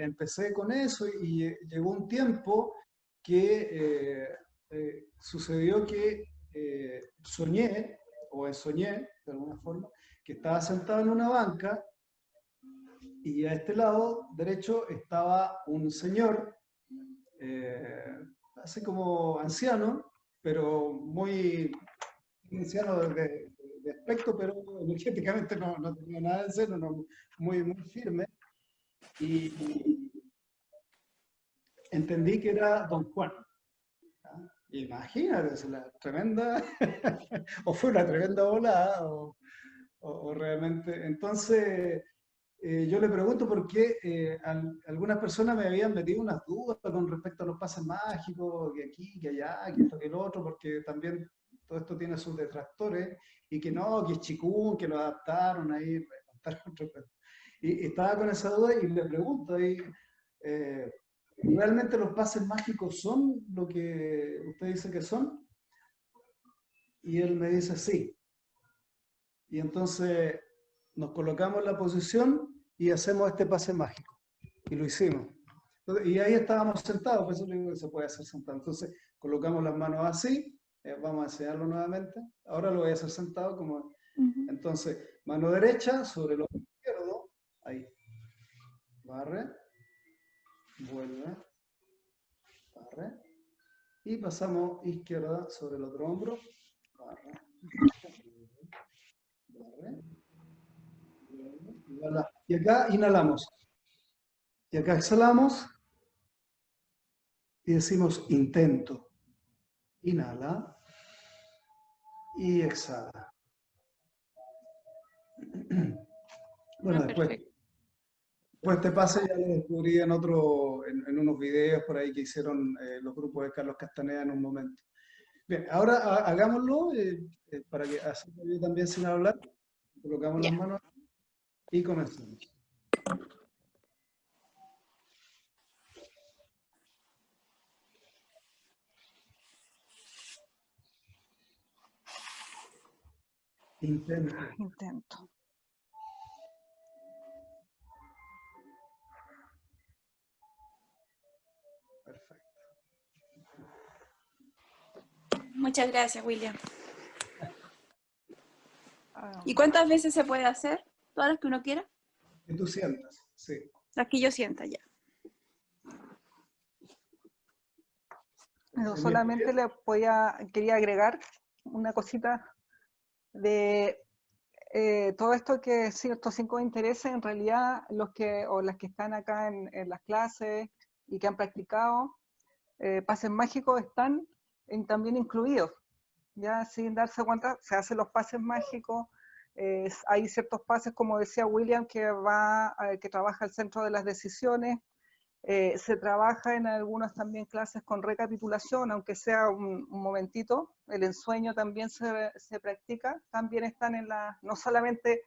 empecé con eso y llegó un tiempo que sucedió que soñé, o soñé de alguna forma, que estaba sentado en una banca y a este lado derecho estaba un señor, así como anciano, pero muy anciano de aspecto, pero energéticamente no tenía nada de anciano, muy firme. Y entendí que era Don Juan. ¿Ah? Imagínate, es una tremenda, o fue una tremenda volada, o realmente. Entonces, yo le pregunto por qué algunas personas me habían metido unas dudas con respecto a los pases mágicos, que aquí, que allá, que esto, que lo otro, porque también todo esto tiene sus detractores, y que no, que es chikung, que lo adaptaron ahí, y estaba con esa duda y le pregunto ahí, eh, ¿realmente los pases mágicos son lo que usted dice que son? Y él me dice sí. Y entonces nos colocamos en la posición y hacemos este pase mágico. Y lo hicimos. Y ahí estábamos sentados, por eso le digo que se puede hacer sentado. Entonces colocamos las manos así, vamos a enseñarlo nuevamente. Ahora lo voy a hacer sentado como... Entonces, mano derecha sobre el hombro izquierdo, ahí. Barre, vuelve, barre. Y pasamos izquierda sobre el otro hombro, barre, barre, y acá inhalamos. Y acá exhalamos y decimos intento. Inhala y exhala. Bueno, después Perfecto. este pase ya lo descubrí en unos videos por ahí que hicieron los grupos de Carlos Castaneda en un momento. Bien, ahora hagámoslo para que así yo también sin hablar. Colocamos las Ya. manos y comenzamos. Intento. Intento. Perfecto. Muchas gracias, William. Ah, ¿Y cuántas veces se puede hacer? ¿Todas las que uno quiera? Que tú sientas, sí. Las que yo sienta ya. yo En mi solamente quería agregar una cosita de todo esto que sí, estos 5 intereses, en realidad las que están acá en las clases y que han practicado pases mágicos están también incluidos. Ya sin darse cuenta, se hacen los pases mágicos, hay ciertos pases, como decía William, que trabaja el centro de las decisiones, se trabaja en algunas también clases con recapitulación, aunque sea un momentito, el ensueño también se practica, también están no solamente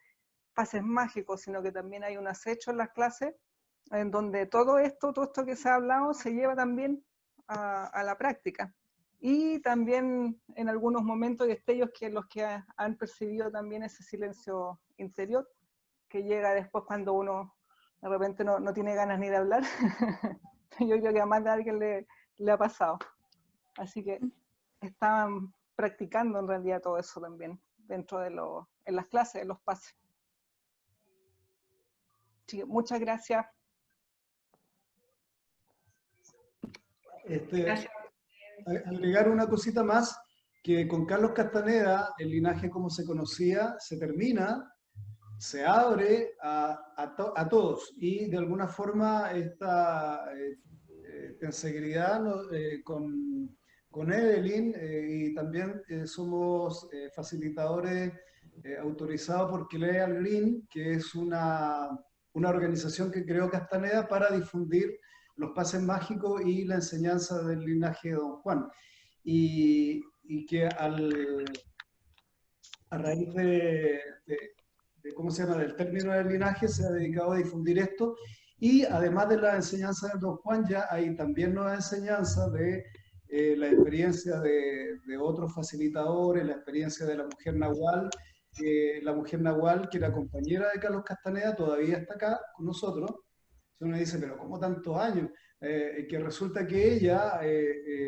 pases mágicos, sino que también hay un acecho en las clases, en donde todo esto que se ha hablado se lleva también a la práctica. Y también en algunos momentos destellos que los que han percibido también ese silencio interior, que llega después cuando uno de repente no tiene ganas ni de hablar. Yo creo que a más de alguien le ha pasado. Así que estaban practicando en realidad todo eso también dentro en las clases, en los pases. Así que muchas gracias. Gracias. Agregar una cosita más, que con Carlos Castaneda, el linaje como se conocía, se termina, se abre a todos, y de alguna forma esta tensegridad con Evelyn, y también somos facilitadores autorizados por Clear Green, que es una organización que creó Castaneda para difundir los pases mágicos y la enseñanza del linaje de Don Juan. Y que a raíz ¿cómo se llama?, del término del linaje, se ha dedicado a difundir esto, y además de la enseñanza de Don Juan, ya hay también nueva enseñanza de la experiencia de otros facilitadores, la experiencia de la mujer Nahual, que era compañera de Carlos Castaneda, todavía está acá con nosotros. Entonces uno dice, pero ¿cómo tantos años? Que resulta que ella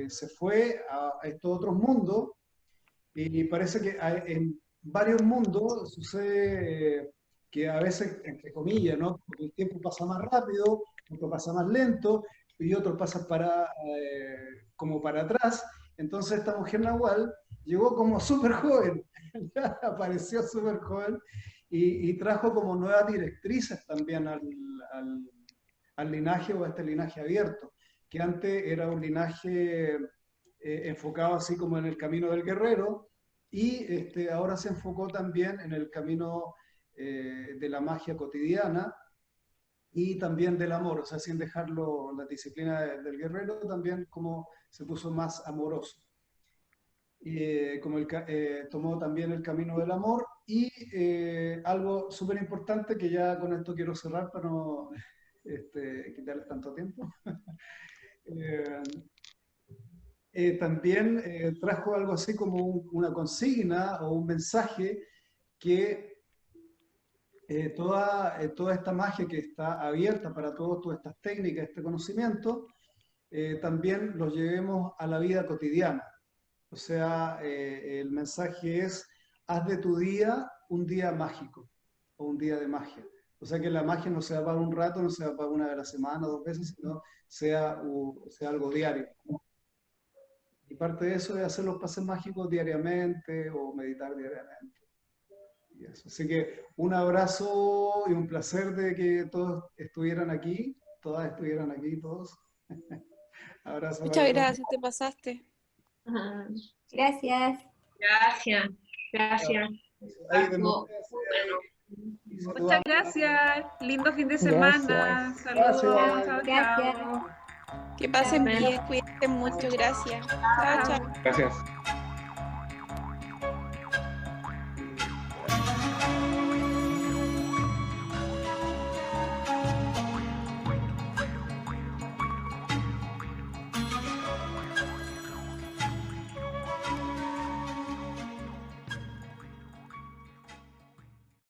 se fue a estos otros mundos, y parece que en varios mundos sucede que a veces, entre comillas, ¿no?, el tiempo pasa más rápido, otro pasa más lento, y otro pasa como para atrás. Entonces esta mujer Nahual llegó como súper joven, apareció súper joven, y trajo como nuevas directrices también al linaje, o a este linaje abierto, que antes era un linaje enfocado así como en el camino del guerrero, y ahora se enfocó también en el camino de la magia cotidiana y también del amor, o sea, sin dejarlo la disciplina del guerrero, también como se puso más amoroso. Tomó también el camino del amor, y algo súper importante, que ya con esto quiero cerrar para no quitarles tanto tiempo. También trajo algo así como una consigna o un mensaje, que toda esta magia que está abierta para todos, todas estas técnicas, este conocimiento, también los llevemos a la vida cotidiana. O sea, el mensaje es: haz de tu día un día mágico, o un día de magia. O sea, que la magia no sea para un rato, no sea para una vez a la semana, 2 veces, sino sea algo diario, ¿no? Y parte de eso es hacer los pases mágicos diariamente, o meditar diariamente. Y eso. Así que un abrazo y un placer de que todos estuvieran aquí, todas estuvieran aquí, todos. Abrazo. Muchas gracias, te pasaste. Gracias. Gracias. Gracias. Ahí Bueno. Muchas gracias. Lindo fin de semana. Gracias. Saludos. Gracias. Chao, Gracias. chao. Que pasen bien, cuídense mucho, gracias. Chao, chao. Gracias.